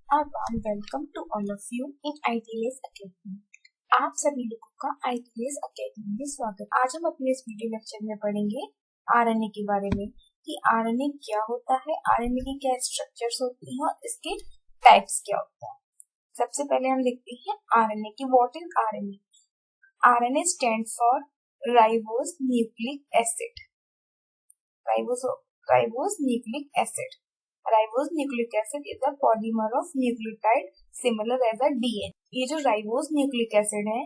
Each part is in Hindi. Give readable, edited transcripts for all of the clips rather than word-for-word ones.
A warm welcome to all of you in ITS Academy। आप सभी लोगों का ITS Academy में स्वागत। आज हम अपने इस वीडियो लेक्चर में पढ़ेंगे RNA के बारे में कि RNA क्या होता है, RNA की क्या स्ट्रक्चर्स होती हैं और इसके टाइप्स क्या होता है। सबसे पहले हम देखते हैं RNA की। What is RNA? RNA stand for ribose nucleic acid. Ribose nucleic acid. Ribose nucleic acid is a polymer of nucleotide similar as a DNA। ये जो राइबोस न्यूक्लिक एसिड है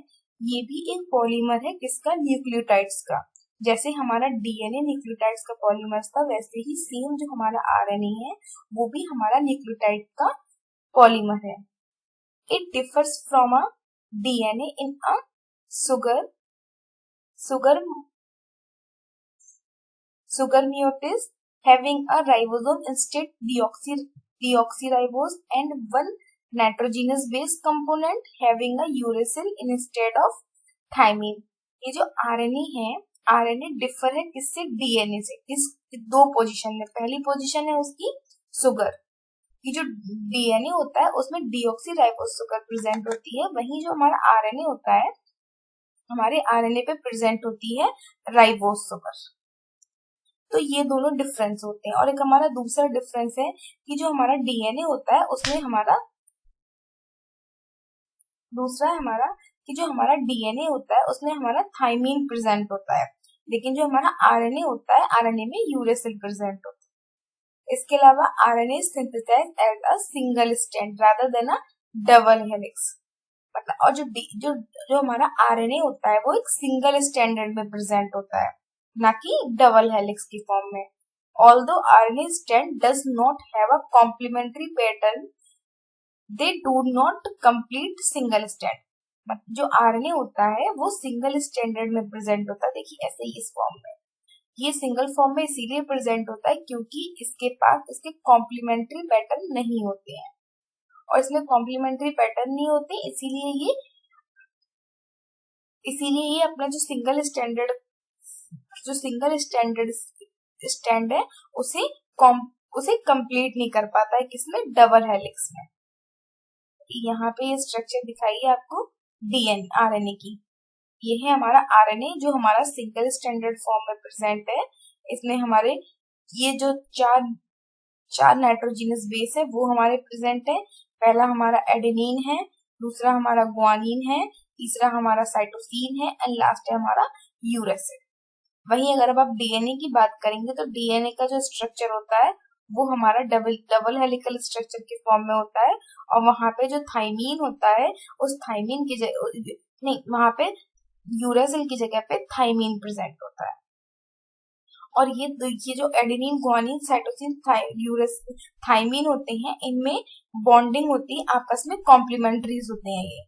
ये भी एक पॉलीमर है किसका? न्यूक्लियोटाइड्स का। जैसे हमारा डीएनए न्यूक्लियोटाइड्स का पॉलीमर था वैसे ही सेम जो हमारा आरएनए है वो भी हमारा न्यूक्लियोटाइड का पॉलीमर है। It differs from a DNA in a sugar meiosis having a ribosome instead deoxyribose and one nitrogenous base component having a uracil instead of thymine। ये जो आरएनए है, आरएनए डिफर है किससे? डीएनए से। किस दो पोजीशन में? पहली पोजीशन है उसकी सुगर। ये जो डीएनए होता है उसमें डीऑक्सीराइबोस सुगर प्रेजेंट होती है, वहीं जो हमारा आरएनए होता है हमारे आरएनए पे प्रेजेंट होती है राइबोस सुगर। तो ये दोनों डिफरेंस होते हैं। और एक हमारा दूसरा डिफरेंस है कि जो हमारा डीएनए होता है उसमें हमारा डीएनए होता है उसमें हमारा थाइमीन प्रेजेंट होता है, लेकिन जो हमारा आरएनए होता है आरएनए में यूरेसिल प्रेजेंट होता है। इसके अलावा RNA synthesized as a single strand rather than a double helix. मतलब और जो हमारा आरएनए होता है वो एक सिंगल स्ट्रैंडेड में प्रेजेंट होता है, ना कि डबल हेलिक्स की फॉर्म में। Although RNA strand does not have a complementary pattern, they do not complete single strand। मतलब जो RNA होता है वो सिंगल स्टैंडर्ड में प्रेजेंट होता है। देखिए ऐसे ही इस फॉर्म में, ये सिंगल फॉर्म में इसीलिए प्रेजेंट होता है क्योंकि इसके पास इसके कॉम्प्लीमेंट्री पैटर्न नहीं होते हैं, और इसमें कॉम्प्लीमेंट्री पैटर्न नहीं होते इसीलिए ये अपना जो सिंगल स्टैंडर्ड स्टैंड है उसे कंप्लीट नहीं कर पाता है किसमें? डबल हेलिक्स में। यहाँ पे ये स्ट्रक्चर दिखाई है आपको डीएनए आरएनए की। ये है हमारा आरएनए जो हमारा सिंगल स्टैंडर्ड फॉर्म में प्रेजेंट है। इसमें हमारे ये जो चार नाइट्रोजनस बेस है वो हमारे प्रेजेंट है। पहला हमारा एडेनिन है, दूसरा हमारा ग्वानिन है, तीसरा हमारा साइटोसिन है एंड लास्ट है हमारा यूरेसिल। वहीं अगर अब आप डीएनए की बात करेंगे तो डीएनए का जो स्ट्रक्चर होता है वो हमारा डबल हेलिकल स्ट्रक्चर के फॉर्म में होता है, और वहां पे जो थाइमीन होता है उस थाइमीन की वहां पे यूरेसिल की जगह पे थाइमीन प्रेजेंट होता है। और ये जो एडेनिन ग्वानिन साइटोसिन थाइमीन होते हैं इनमें बॉन्डिंग होती है आपस में, कॉम्प्लीमेंट्रीज होते हैं। ये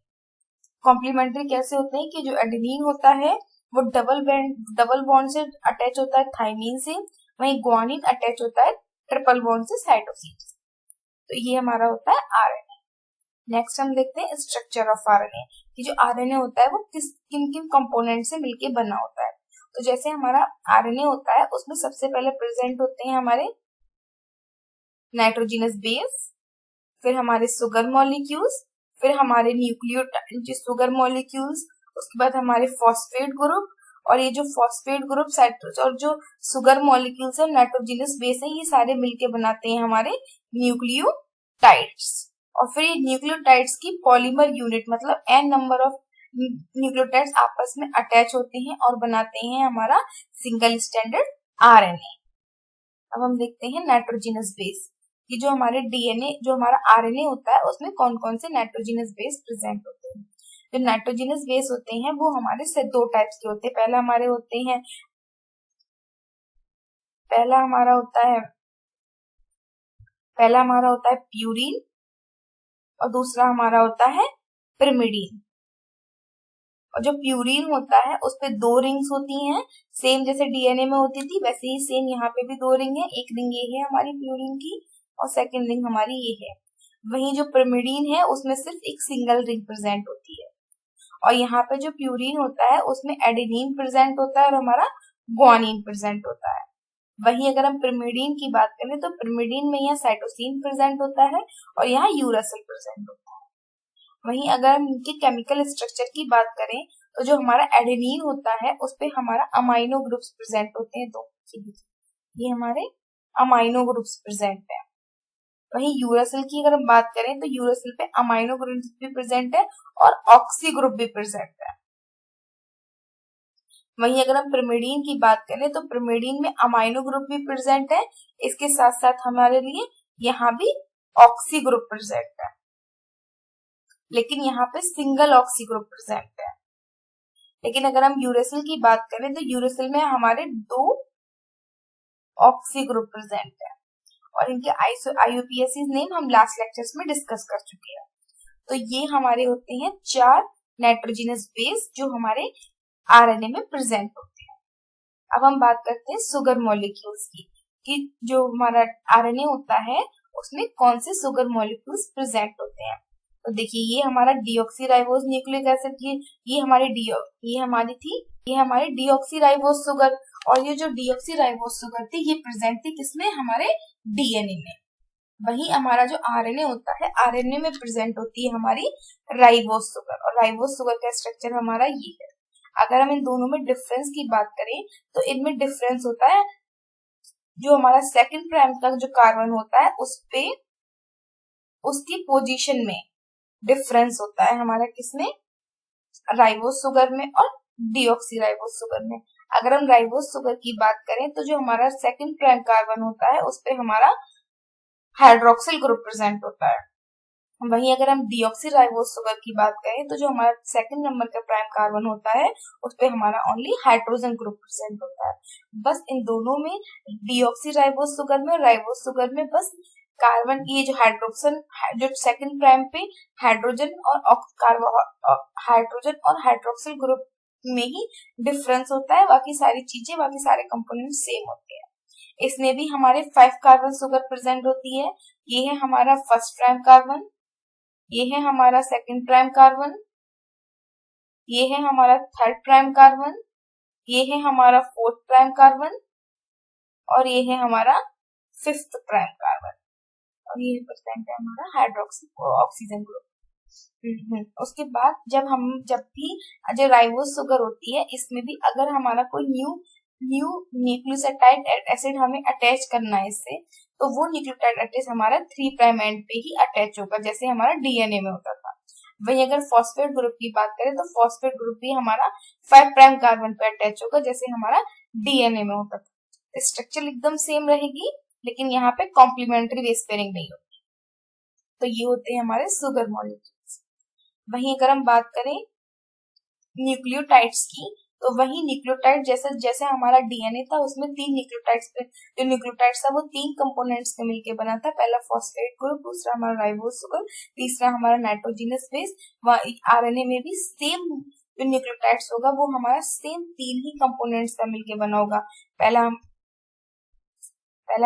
कॉम्प्लीमेंट्री कैसे होते हैं कि जो एडेनिन होता है वो डबल बॉन्ड से अटैच होता है थाइमीन से, वहीं ग्वानिन अटैच होता है ट्रिपल बॉन्ड से साइटोसिन से। तो ये हमारा होता है आरएनए। नेक्स्ट हम देखते हैं स्ट्रक्चर ऑफ आरएनए कि जो आरएनए होता है वो किन किन कंपोनेंट से मिलके बना होता है। तो जैसे हमारा आरएनए होता है उसमें सबसे पहले प्रेजेंट होते हैं हमारे नाइट्रोजनस बेस, फिर हमारे सुगर मॉलिक्यूल्स, फिर हमारे न्यूक्लियोटाइड सुगर मॉलिक्यूल्स, उसके बाद हमारे फॉस्फेट ग्रुप, और ये जो फॉस्फेट ग्रुप और जो सुगर मॉलिक्यूल्स है नाइट्रोजनस बेस है ये सारे मिलके बनाते हैं हमारे न्यूक्लियोटाइड्स। और फिर ये न्यूक्लियोटाइड्स की पॉलीमर यूनिट मतलब n नंबर ऑफ न्यूक्लियोटाइड्स आपस में अटैच होते हैं और बनाते हैं हमारा सिंगल स्टैंडर्ड आरएनए। अब हम देखते हैं नाइट्रोजनस बेस कि जो हमारे डीएनए जो हमारा आरएनए होता है उसमें कौन कौन से नाइट्रोजनस बेस प्रेजेंट होते हैं। जो नाइट्रोजनस बेस होते हैं वो हमारे से दो टाइप्स के होते हैं। पहला हमारा होता है प्यूरिन और दूसरा हमारा होता है पिरिमिडीन। और जो प्यूरिन होता है उस पे दो रिंग्स होती हैं, सेम जैसे डीएनए में होती थी वैसे ही सेम यहाँ पे भी दो रिंग है। एक रिंग ये है हमारी प्यूरिन की और सेकंड रिंग हमारी ये है। वहीं जो पिरिमिडीन है उसमें सिर्फ एक सिंगल रिंग प्रेजेंट होती है। और यहाँ पे जो प्यूरिन होता है उसमें एडेनिन प्रेजेंट होता है और हमारा ग्वानिन प्रेजेंट होता है। वहीं अगर हम पिरिमिडीन की बात करें तो पिरिमिडीन में यहाँ साइटोसिन प्रेजेंट होता है और यहाँ यूरासिल प्रेजेंट होता है। वहीं अगर हम इनके केमिकल स्ट्रक्चर की बात करें तो जो हमारा एडेनिन होता है उस पे हमारा अमाइनो ग्रुप्स प्रेजेंट होते हैं, दो ये हमारे अमाइनो ग्रुप्स प्रेजेंट है। वहीं यूरासिल की अगर हम बात करें तो यूरासिल पे अमाइनो ग्रुप्स भी प्रेजेंट है और ऑक्सी ग्रुप भी प्रेजेंट है। वहीं अगर हम पिरिमिडीन की बात करें तो पिरिमिडीन में अमाइनो ग्रुप भी प्रेजेंट है, इसके साथ साथ हमारे लिए यहाँ भी ऑक्सी ग्रुप प्रेजेंट है, लेकिन यहाँ पे सिंगल ऑक्सी ग्रुप प्रेजेंट है। लेकिन अगर हम यूरासिल की बात करें तो यूरासिल में हमारे दो ऑक्सी ग्रुप प्रेजेंट है और इनके IUPAC नेम हम लास्ट लेक्चर्स में डिस्कस कर चुके हैं। तो ये हमारे होते हैं 4 नाइट्रोजिनस बेस जो हमारे आरएनए में प्रेजेंट होते हैं। अब हम बात करते हैं सुगर मॉलिक्यूल्स की, कि जो हमारा आरएनए होता है उसमें कौन से सुगर मॉलिक्यूल्स प्रेजेंट होते हैं। तो देखिए ये हमारा डीऑक्सीराइबोज न्यूक्लिक एसिड ये हमारी डीऑक्सीराइबोज शुगर, और ये जो डीऑक्सीराइबोज शुगर थी ये प्रेजेंट थी किसमें, हमारे डीएनए में। वही हमारा जो आरएनए होता है, आरएनए में प्रेजेंट होती है हमारी राइबोज शुगर, और राइबोज शुगर का स्ट्रक्चर हमारा ये है। अगर हम इन दोनों में डिफरेंस की बात करें तो इनमें डिफरेंस होता है, जो हमारा सेकंड प्राइम का जो कार्बन होता है उस पे उसकी पोजीशन में डिफरेंस होता है हमारा किसमें, राइबोज शुगर में और डीऑक्सीराइबोज शुगर में। अगर हम राइबोज शुगर की बात करें तो जो हमारा सेकंड प्राइम कार्बन होता है उस पे हमारा हाइड्रोक्सिल ग्रुप प्रेजेंट होता है। वहीं अगर हम डीऑक्सीराइबोज शुगर की बात करें तो जो हमारा सेकंड नंबर का प्राइम कार्बन होता है उस पे हमारा ओनली हाइड्रोजन ग्रुप प्रेजेंट होता है। बस इन दोनों में, डीऑक्सीराइबोज शुगर में और राइबोज शुगर में, बस कार्बन की जो हाइड्रोक्सिल जो सेकंड प्राइम पे हाइड्रोजन और हाइड्रोक्सिल ग्रुप में ही डिफरेंस होता है, बाकी सारी चीजें, बाकी सारे कंपोनेंट सेम होते हैं। इसमें भी हमारे 5 कार्बन शुगर प्रेजेंट होती है। ये है हमारा फर्स्ट प्राइम कार्बन, ये है हमारा सेकंड प्राइम कार्बन, ये है हमारा थर्ड प्राइम कार्बन, ये है हमारा फोर्थ प्राइम कार्बन और ये है हमारा फिफ्थ प्राइम कार्बन, और ये प्रेजेंट है हमारा हाइड्रोक्सी ऑक्सीजन ग्रुप। उसके बाद जब भी जो राइबोज शुगर होती है इसमें भी अगर हमारा कोई न्यू न्यूक्लियोसाइड एसिड हमें अटैच करना है इससे, तो वो न्यूक्लियोटाइड एसिड हमारा 3 प्राइम एंड पे ही अटैच होगा, जैसे हमारा डीएनए में होता था। वहीं अगर फॉस्फेट ग्रुप की बात करें तो फॉस्फेट ग्रुप भी हमारा 5 प्राइम कार्बन पे अटैच होगा, जैसे हमारा डीएनए में होता था। स्ट्रक्चर एकदम सेम रहेगी, लेकिन यहाँ पे कॉम्प्लीमेंट्री बेस पेयरिंग नहीं होती। तो ये होते हैं हमारे शुगर मॉलिक्यूल्स। वहीं अगर हम बात करें न्यूक्लियोटाइड्स की, तो वही न्यूक्लियोटाइड जैसे हमारा डीएनए था उसमें 3 न्यूक्लियोटाइड्स पे, जो न्यूक्लियोटाइड्स था वो 3 कंपोनेंट्स से मिलकर बना था। पहला फॉस्फेट ग्रुप, दूसरा हमारा राइबोज शुगर, तीसरा हमारा नाइट्रोजिनस बेस। आरएनए में भी सेम जो न्यूक्लियोटाइड्स होगा वो हमारा सेम 3 ही कंपोनेंट्स का मिलकर बना होगा। पहला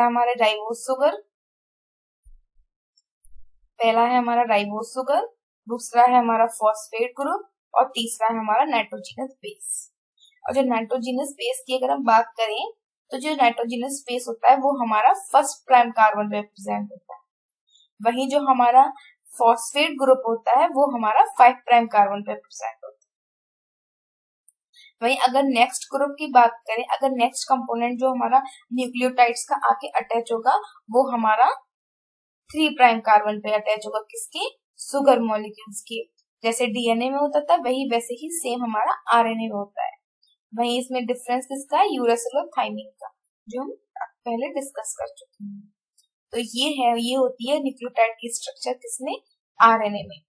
हमारा राइबोज शुगर, पहला है हमारा राइबोज शुगर, दूसरा है हमारा फॉस्फेट ग्रुप और तीसरा है हमारा नाइट्रोजिनस बेस। और जो नाइट्रोजिनस बेस की अगर हम बात करें तो जो नाइट्रोजिनस बेस होता है वो हमारा फर्स्ट प्राइम कार्बन रिप्रेजेंट होता है। वहीं जो हमारा फॉस्फेट ग्रुप होता है वो हमारा 5 प्राइम कार्बन पे रिप्रेजेंट होता है। वहीं अगर नेक्स्ट ग्रुप की बात करें, अगर नेक्स्ट कंपोनेंट जो हमारा न्यूक्लियोटाइड्स का आके अटैच होगा वो हमारा 3 प्राइम कार्बन पे अटैच होगा, किसके, शुगर मॉलिक्यूल्स की। जैसे डीएनए में होता था वही वैसे ही सेम हमारा आरएनए में होता है। वहीं इसमें डिफरेंस किसका है, यूरासिल और थाइमिन का, जो हम पहले डिस्कस कर चुके हैं। तो ये होती है न्यूक्लियोटाइड की स्ट्रक्चर किसमें, आरएनए में।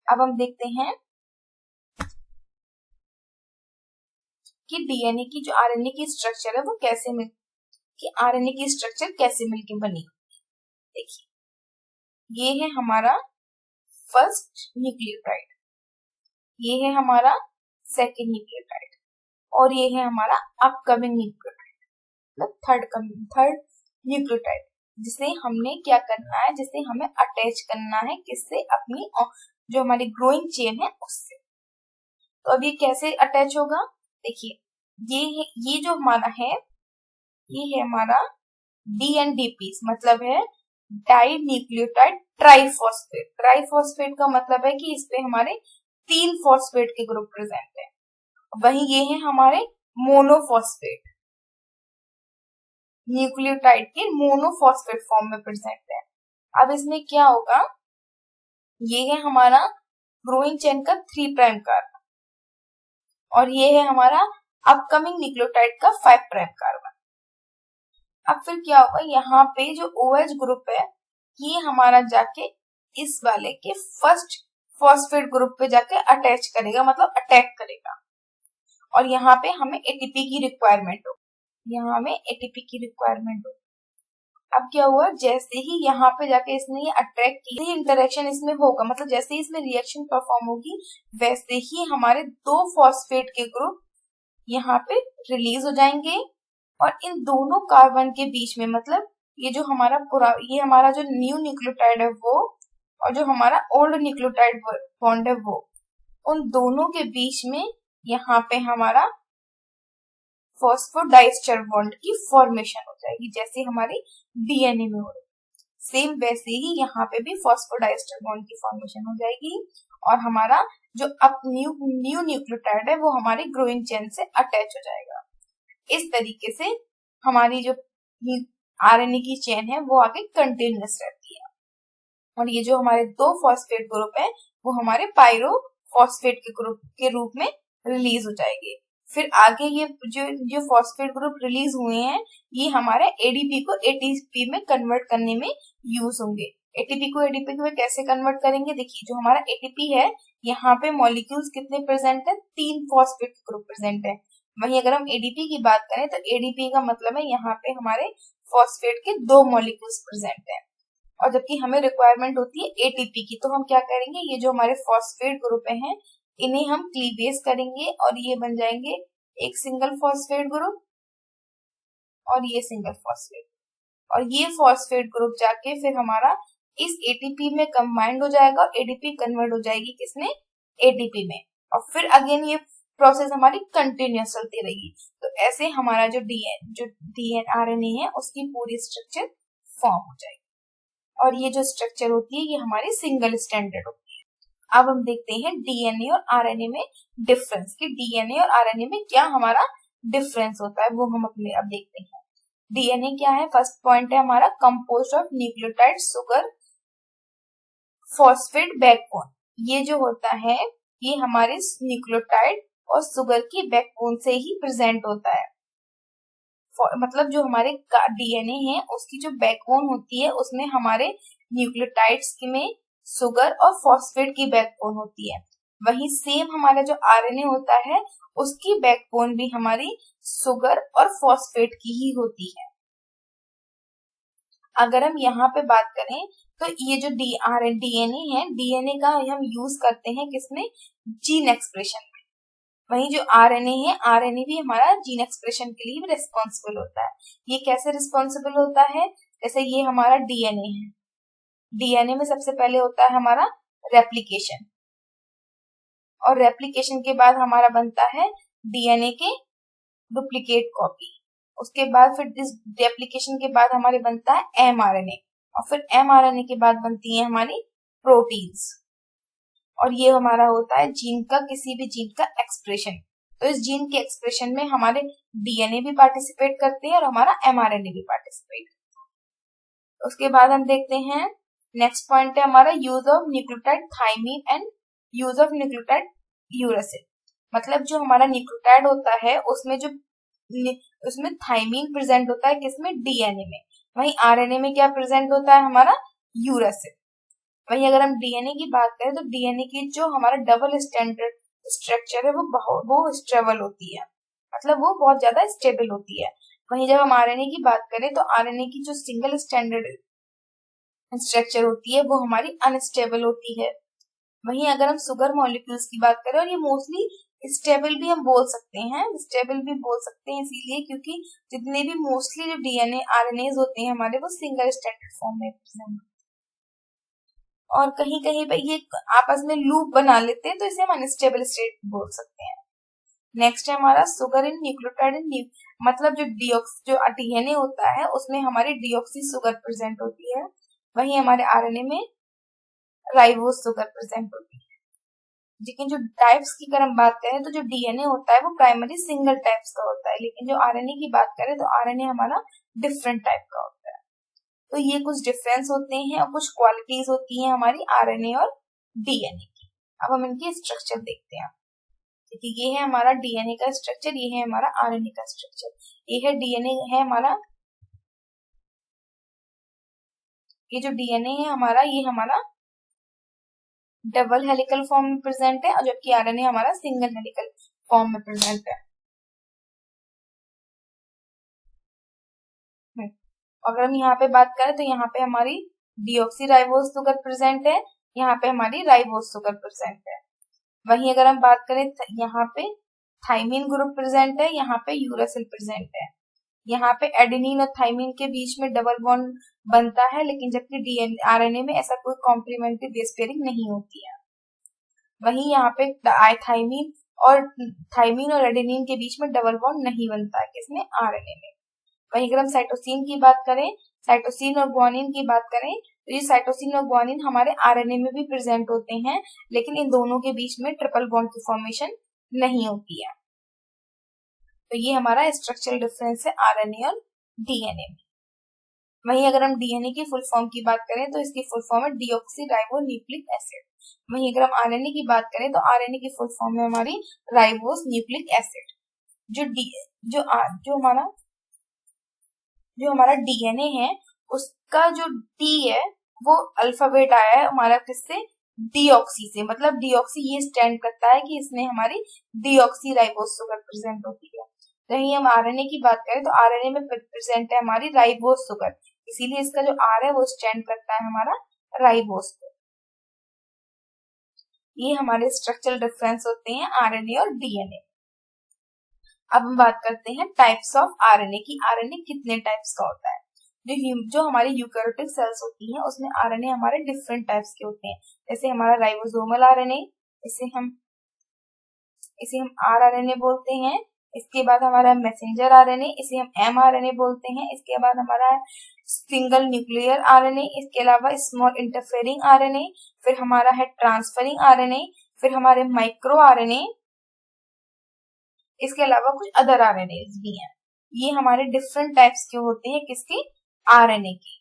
अब हम देखते हैं कि डीएनए की जो आरएनए की स्ट्रक्चर है वो आरएनए की स्ट्रक्चर कैसे मिलके बनी। देखिए ये है हमारा फर्स्ट न्यूक्लियोटाइड, ये है हमारा सेकेंड न्यूक्लियोटाइड और ये है हमारा अपकमिंग न्यूक्लियोटाइड, मतलब थर्ड न्यूक्लियोटाइड, जिसे हमने क्या करना है, जिसे हमें अटैच करना है, किससे, अपनी जो हमारी ग्रोइंग चेन है उससे। तो अब ये कैसे अटैच होगा, देखिए ये जो हमारा है ये है हमारा DNDP, मतलब है डाई न्यूक्लियोटाइड ट्राइफॉस्फेट। ट्राइफॉस्फेट का मतलब है कि इस पे हमारे 3 फॉस्फेट के ग्रुप प्रेजेंट है। वहीं ये है हमारे मोनोफॉस्फेट, न्यूक्लियोटाइड के मोनोफॉस्फेट फॉर्म में प्रेजेंट है। अब इसमें क्या होगा, ये है हमारा ग्रोइंग चेन का 3 प्राइम कार्बन और ये है हमारा अपकमिंग न्यूक्लियोटाइड का 5 प्राइम कार्बन। अब फिर क्या होगा, यहाँ पे जो OH ग्रुप है ये हमारा जाके इस वाले के फर्स्ट फॉस्फेट ग्रुप पे जाके अटैच करेगा, मतलब अटैक करेगा, और यहाँ पे हमें ATP की रिक्वायरमेंट हो, यहाँ हमें ATP की रिक्वायरमेंट हो। अब क्या हुआ, जैसे ही यहाँ पे जाके इसने ये अट्रैक्ट की, इंटरेक्शन इसमें होगा, मतलब जैसे ही इसमें रिएक्शन परफॉर्म होगी वैसे ही हमारे 2 फॉस्फेट के ग्रुप यहाँ पे रिलीज हो जाएंगे और इन दोनों कार्बन के बीच में, मतलब ये जो हमारा ये हमारा जो न्यू न्यूक्लियोटाइड है वो और जो हमारा ओल्ड न्यूक्लियोटाइड बॉन्ड है वो, उन दोनों के बीच में यहाँ पे हमारा फॉस्फोडाइस्टर बॉन्ड की फॉर्मेशन हो जाएगी, जैसे हमारी DNA में हो रही। सेम वैसे ही यहाँ पे भी फॉस्फोडाइस्टर बॉन्ड की फॉर्मेशन हो जाएगी और हमारा जो अब न्यू न्यूक्लियोटाइड है वो हमारी ग्रोइंग चेन से अटैच हो जाएगा। इस तरीके से हमारी जो RNA की चेन है वो आगे कंटिन्यूअस रहती है और ये जो हमारे 2 फॉस्फेट ग्रुप है वो हमारे पायरो फॉस्फेट के ग्रुप के रूप में रिलीज हो जाएंगे। फिर आगे ये जो फॉस्फेट ग्रुप रिलीज हुए हैं ये हमारे ADP को ATP में कन्वर्ट करने में यूज होंगे। ATP को ADP में कैसे कन्वर्ट करेंगे, देखिए जो हमारा ATP है यहाँ पे मॉलिक्यूल्स कितने प्रेजेंट है, 3 फॉस्फेट ग्रुप प्रेजेंट है। वहीं अगर हम ADP की बात करें तो ADP का मतलब है यहाँ पे हमारे फॉस्फेट के 2 मॉलिक्यूल्स प्रेजेंट है और जबकि हमें रिक्वायरमेंट होती है ATP की, तो हम क्या करेंगे, ये जो हमारे फॉस्फेट ग्रुप हैं इन्हें हम क्लीवेज करेंगे और ये बन जाएंगे एक सिंगल फॉस्फेट ग्रुप और ये सिंगल फॉस्फेट, और ये फॉस्फेट ग्रुप जाके फिर हमारा इस ATP में कंबाइंड हो जाएगा और ADP कन्वर्ट हो जाएगी किसमें, ATP में, और फिर अगेन ये प्रोसेस हमारी कंटिन्यूअस चलती रहेगी। तो ऐसे हमारा जो RNA है उसकी पूरी स्ट्रक्चर फॉर्म हो जाएगी और ये जो स्ट्रक्चर होती है ये हमारी सिंगल स्टैंडर्ड होती है। अब हम देखते हैं DNA और RNA में डिफरेंस, कि DNA और RNA में क्या हमारा डिफरेंस होता है वो हम अपने अब देखते हैं। DNA क्या है, फर्स्ट पॉइंट है हमारा composed of nucleotide sugar phosphate backbone. ये जो होता है ये हमारे न्यूक्लियोटाइड और शुगर की बैकबोन से ही प्रेजेंट होता है, मतलब जो हमारे DNA है उसकी जो बैकबोन होती है उसमें हमारे न्यूक्लियोटाइड्स में शुगर और फॉस्फेट की बैकबोन होती है। वहीं सेम हमारा जो RNA होता है उसकी बैकबोन भी हमारी शुगर और फॉस्फेट की ही होती है। अगर हम यहाँ पे बात करें तो ये जो DNA है, DNA का हम यूज करते हैं किसमें, जीन एक्सप्रेशन में। वहीं जो RNA है, RNA भी हमारा जीन एक्सप्रेशन के लिए रिस्पॉन्सिबल होता है। ये कैसे रिस्पॉन्सिबल होता है, जैसे ये हमारा DNA है, DNA में सबसे पहले होता है हमारा रेप्लिकेशन और रेप्लिकेशन के बाद हमारा बनता है DNA के डुप्लीकेट कॉपी, उसके बाद फिर इस रेप्लिकेशन के बाद हमारे बनता है mRNA और फिर mRNA के बाद बनती है हमारी प्रोटीन्स और ये हमारा होता है जीन का, किसी भी जीन का एक्सप्रेशन। तो इस जीन के एक्सप्रेशन में हमारे DNA भी पार्टिसिपेट करते हैं और हमारा mRNA भी पार्टिसिपेट करता है। उसके बाद हम देखते हैं नेक्स्ट पॉइंट है हमारा use of nucleotide thymine and use of nucleotide uracil. मतलब जो हमारा न्यूक्लियोटाइड होता है उसमें थायमीन प्रेजेंट होता है किसमें, DNA में। वहीं RNA में क्या प्रेजेंट होता है हमारा, यूरासिल। वहीं अगर हम DNA की बात करें तो DNA की जो हमारा डबल स्टैंडर्ड स्ट्रक्चर है वो स्टेबल होती है, मतलब वो बहुत ज्यादा स्टेबल होती है। वहीं जब हम RNA की बात करें तो RNA की जो सिंगल स्टैंडर्ड स्ट्रक्चर होती है वो हमारी अनस्टेबल होती है। वहीं अगर हम शुगर मॉलिक्यूल्स की बात करें, और ये मोस्टली स्टेबल भी हम बोल सकते हैं, स्टेबल भी बोल सकते हैं इसीलिए क्योंकि जितने भी मोस्टली जो DNA RNAs होते हैं हमारे वो सिंगल स्टैंडर्ड फॉर्म में प्रेजेंट और कहीं कहीं पे ये आपस में लूप बना लेते हैं, तो इसे हम अनस्टेबल स्टेट बोल सकते हैं। नेक्स्ट है हमारा सुगर इन न्यूक्लियोटाइड इन मतलब जो डीएनए होता है उसमें हमारी डीऑक्सी शुगर प्रेजेंट होती है, वही हमारे आरएनए में राइबोज शुगर प्रेजेंट होती है। लेकिन जो टाइप्स की अगर हम बात करें तो जो डीएनए होता है वो प्राइमरी सिंगल टाइप्स का होता है, लेकिन जो आरएनए की बात करें तो आरएनए हमारा डिफरेंट टाइप का होता है। तो ये कुछ डिफरेंस होते हैं और कुछ क्वालिटीज होती हैं हमारी आरएनए और डीएनए की। अब हम इनकी स्ट्रक्चर देखते हैं। देखिए ये है हमारा डीएनए का स्ट्रक्चर, ये है हमारा आरएनए का स्ट्रक्चर। ये है डीएनए है हमारा, ये जो डीएनए है हमारा ये हमारा डबल हेलिकल फॉर्म में प्रेजेंट है, और जबकि आरएनए हमारा सिंगल हेलिकल फॉर्म में प्रेजेंट है। अगर हम यहाँ पे बात करें तो यहाँ पे हमारी डीऑक्सी राइबोज शुगर प्रेजेंट है, यहाँ पे हमारी राइबोज शुगर प्रेजेंट है। वहीं अगर हम बात करें यहाँ पे थाइमिन ग्रुप प्रेजेंट है, यहाँ पे यूरासिल प्रेजेंट है। यहाँ पे एडेनिन और थाइमिन के बीच में डबल बॉन्ड बनता है, लेकिन जबकि आरएनए में ऐसा कोई कॉम्प्लीमेंट्री बेस पेयरिंग नहीं होती है। वहीं यहाँ पे थाइमिन और एडेनिन के बीच में डबल बॉन्ड नहीं बनता है, किसमें, आरएनए में। वहीं अगर हम साइटोसिन की बात करें, साइटोसिन और ग्वानिन की बात करें तो ये साइटोसिन और ग्वानिन हमारे आरएनए में भी प्रेजेंट होते हैं, लेकिन इन दोनों के बीच में ट्रिपल बॉन्ड की फॉर्मेशन नहीं होती है। तो ये हमारा स्ट्रक्चरल डिफरेंस है आरएनए और डीएनए में। वहीं अगर हम डीएनए की फुल फॉर्म की बात करें तो इसकी फुल फॉर्म है डीऑक्सीराइबोन्यूक्लिक एसिड। वहीं अगर हम आरएनए की बात करें तो आरएनए की फुल फॉर्म है हमारी राइबोस न्यूक्लिक एसिड। जो हमारा डीएनए है उसका जो डी है वो अल्फाबेट आया है हमारा किससे, डीऑक्सी से। मतलब डीऑक्सी ये स्टैंड करता है कि इसमें हमारी डीऑक्सी राइबोज शुगर प्रेजेंट होती है। वहीं हम आरएनए की बात करें तो आरएनए में प्रेजेंट है हमारी राइबोज शुगर, इसीलिए इसका जो आर है वो स्टैंड करता है हमारा राइबोज को। ये हमारे स्ट्रक्चरल डिफरेंस होते हैं आरएनए और डीएनए। अब हम बात करते हैं टाइप्स ऑफ आरएनए की। आरएनए कितने टाइप्स का होता है। जो हमारी यूकैरियोटिक सेल्स होती हैं उसमें आरएनए हमारे डिफरेंट टाइप्स के होते हैं। जैसे हमारा राइबोसोमल आरएनए, इसे हम आरआरएनए बोलते हैं। इसके बाद हमारा मैसेंजर आरएनए, इसे हम एमआरएनए बोलते हैं। इसके बाद हमारा सिंगल न्यूक्लियर आरएनए, इसके अलावा स्मॉल इंटरफेरिंग आरएनए, फिर हमारा है ट्रांसफरिंग आरएनए, फिर हमारे माइक्रो आरएनए, इसके अलावा कुछ अदर आरएनए भी हैं। ये हमारे डिफरेंट टाइप्स के होते हैं, किसके, आरएनए के।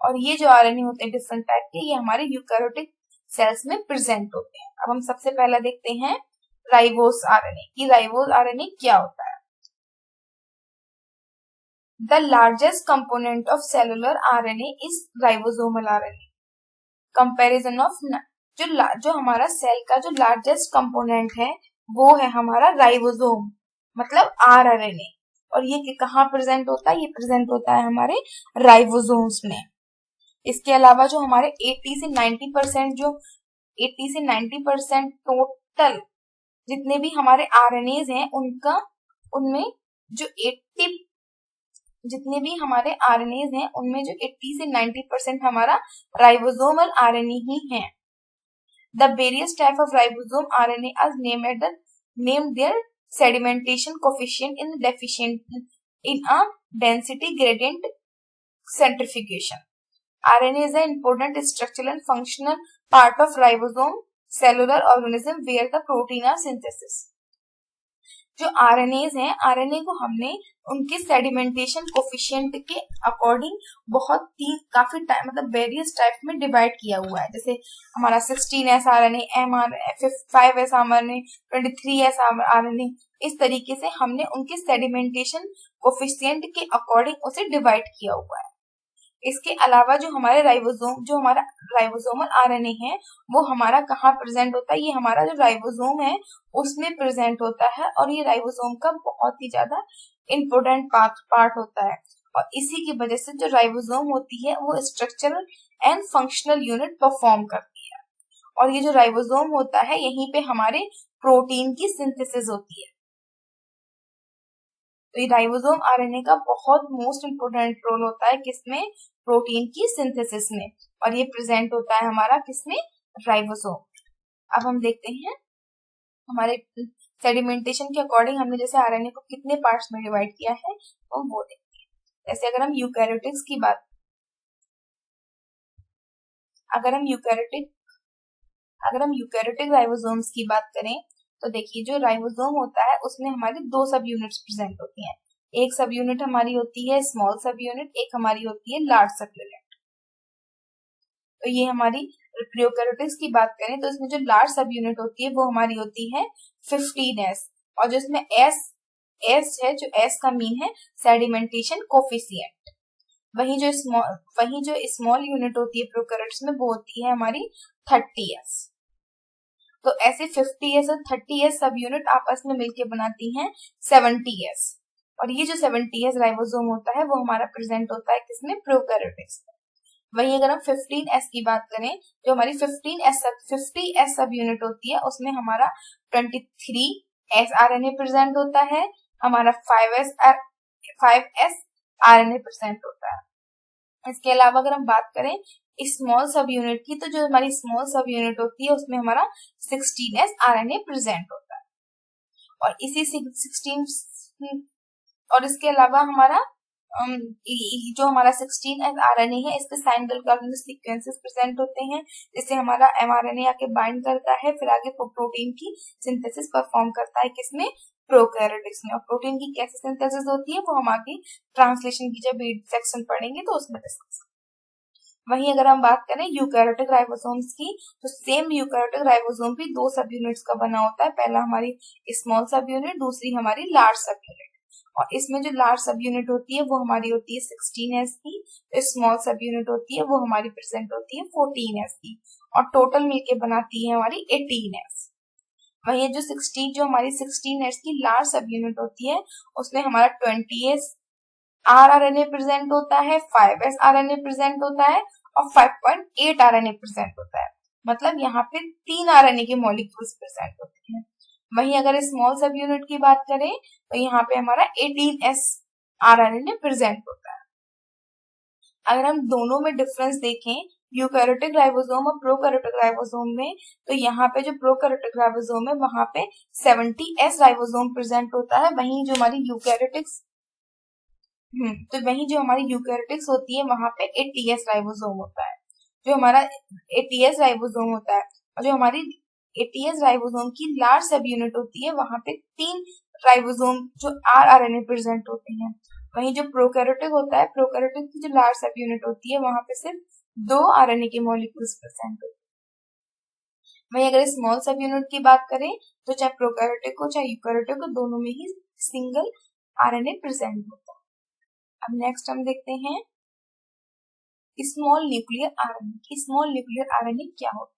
और ये जो आरएनए होते हैं डिफरेंट टाइप के, ये हमारे यूकैरियोटिक सेल्स में प्रेजेंट होते हैं। अब हम सबसे पहला देखते हैं राइबोस आरएनए की। राइबोस आरएनए क्या होता है। The largest component of cellular RNA is ribosomal RNA. Comparison of जो हमारा सेल का जो लार्जेस्ट कंपोनेंट है वो है हमारा राइबोसोम, मतलब आरआरएनए। और ये कहाँ प्रेजेंट होता है, ये प्रेजेंट होता है हमारे राइबोसोम्स में। इसके अलावा जो हमारे 80 से 90% टोटल जितने भी हमारे आरएनएज हैं उनमें जो 80 से 90% हमारा राइबोसोमल आरएनए ही है। The various type of ribosome RNA are named their sedimentation coefficient in a density gradient centrifugation. RNA is an important structural and functional part of ribosome cellular organism where the protein are synthesis. जो आरएनएज हैं, आरएनए को हमने उनके सेडिमेंटेशन कोफिशिएंट के अकॉर्डिंग काफी टाइम मतलब वेरियस टाइप में डिवाइड किया हुआ है। जैसे हमारा 16S RNA, 5S RNA, 23S RNA, इस तरीके से हमने उनके सेडिमेंटेशन कोफिशिएंट के अकॉर्डिंग उसे डिवाइड किया हुआ है। इसके अलावा जो हमारा राइबोसोमल आरएनए है वो हमारा कहाँ प्रेजेंट होता है, ये हमारा जो राइबोसोम है उसमें प्रेजेंट होता है। और ये राइबोसोम का बहुत ही ज्यादा इम्पोर्टेंट पार्ट होता है। और इसी की वजह से जो राइबोसोम होती है वो structural and functional unit perform करती है। और ये जो राइबोसोम होता है यहीं पे हमारे प्रोटीन की सिंथेसिस होती है। तो ये राइबोसोम आरएनए का बहुत मोस्ट इम्पोर्टेंट रोल होता है किसमें, प्रोटीन की सिंथेसिस में। और ये प्रेजेंट होता है हमारा किसमें, राइबोसोम। अब हम देखते हैं हमारे सेडिमेंटेशन के अकॉर्डिंग हमने जैसे आरएनए को कितने पार्ट्स में डिवाइड किया है वो देखते हैं। जैसे अगर हम यूकैरियोटिक्स की बात अगर हम यूकैरियोटिक राइबोसोम्स की बात करें तो देखिए जो राइबोसोम होता है उसमें हमारी दो सब यूनिट्स प्रेजेंट होती हैं। एक सब यूनिट हमारी होती है स्मॉल सब यूनिट, एक हमारी होती है लार्ज सब यूनिट। तो ये हमारी प्रोकैरियोटिक्स की बात करें तो इसमें जो लार्ज सब यूनिट होती है वो हमारी होती है 15S, और जो इसमें एस है, जो एस का मीन है सेडिमेंटेशन कोफिशिएंट। वही जो स्मॉल यूनिट होती है प्रोकैरियोट्स में वो होती है हमारी 30S। तो ऐसे 50S और 30S सब यूनिट आपस में मिलकर बनाती हैं 70S, और ये जो 70S राइबोसोम होता है वो हमारा प्रेजेंट होता है किसमें, प्रोकैरियोटिक्स में। वहीं अगर हम 15S की बात करें, जो हमारी 50S सब यूनिट होती है उसमें हमारा 23S आरएनए प्रेजेंट होता है, हमारा 5S आरएनए प्रेजेंट होता है। इसके अलावा अगर हम बात करें स्मॉल सब यूनिट की, तो जो हमारी स्मॉल सब यूनिट होती है उसमें हमारा 16S आरएनए प्रेजेंट होता है, और इसी 16 और इसके अलावा हमारा जो हमारा 16S आरएनए है इस पे साइनल कार्बन सीक्वेंसेस प्रेजेंट होते हैं, जिससे हमारा एमआरएनए आके बाइंड करता है, फिर आगे प्रोटीन की सिंथेसिस परफॉर्म करता है किसमें, प्रोकैरियोटिक्स में। और प्रोटीन की कैसे सिंथेसिस होती है वो हम आगे ट्रांसलेशन की जब सेक्शन पढ़ेंगे तो उसमें डिस्कस। वहीं अगर हम बात करें यूकैरियोटिक राइबोसोम्स की, तो सेम यूकैरियोटिक राइबोसोम भी दो सब यूनिट्स का बना होता है। पहला हमारी स्मॉल सब यूनिट, दूसरी हमारी लार्ज सब यूनिट। और इसमें जो लार्ज सब यूनिट होती है वो हमारी होती है 16S की, जो स्मॉल सब यूनिट होती है वो हमारी प्रेजेंट होती है 14S की, और टोटल मिलके बनाती है हमारी 18S। वही जो हमारी 16S की लार्ज सब यूनिट होती है उसमें हमारा 20S आरएनए प्रेजेंट होता है, 5S आरएनए प्रेजेंट होता है, और 5.8 आरएनए प्रेजेंट होता है। मतलब यहाँ पे 3 आरएनए के मॉलिक्यूल्स प्रेजेंट होते हैं। वहीं अगर स्मॉल सब यूनिट की बात करें तो यहाँ पे हमारा 18S आरएनए प्रेजेंट होता है। अगर हम दोनों में डिफरेंस देखें यूकैरियोटिक राइबोसोम और प्रोकैरियोटिक राइबोसोम में, तो यहाँ पे जो प्रोकैरियोटिक राइबोसोम है वहां पे 70S राइबोसोम प्रेजेंट होता है। वहीं जो हमारी यूकैरियोटिक्स होती है वहां पे 80S राइबोसोम होता है। जो हमारा 80S राइबोसोम होता है और जो हमारी 80S राइबोसोम की लार्ज सब यूनिट होती है वहां पे 3 राइबोसोम जो आरएनए प्रेजेंट होते हैं। वहीं जो प्रोकैरियोटिक होता है, प्रोकैरियोटिक की जो लार्ज सब यूनिट होती है वहां पे सिर्फ 2 आरएनए के मॉलिक्यूल्स प्रेजेंट होते हैं। वहीं अगर स्मॉल सब यूनिट की बात करें तो चाहे प्रोकैरियोटिक हो चाहे यूकैरियोटिक हो, दोनों में ही सिंगल आरएनए प्रेजेंट होता है। अब नेक्स्ट हम देखते हैं small nuclear RNA. Small nuclear RNA क्या होता है?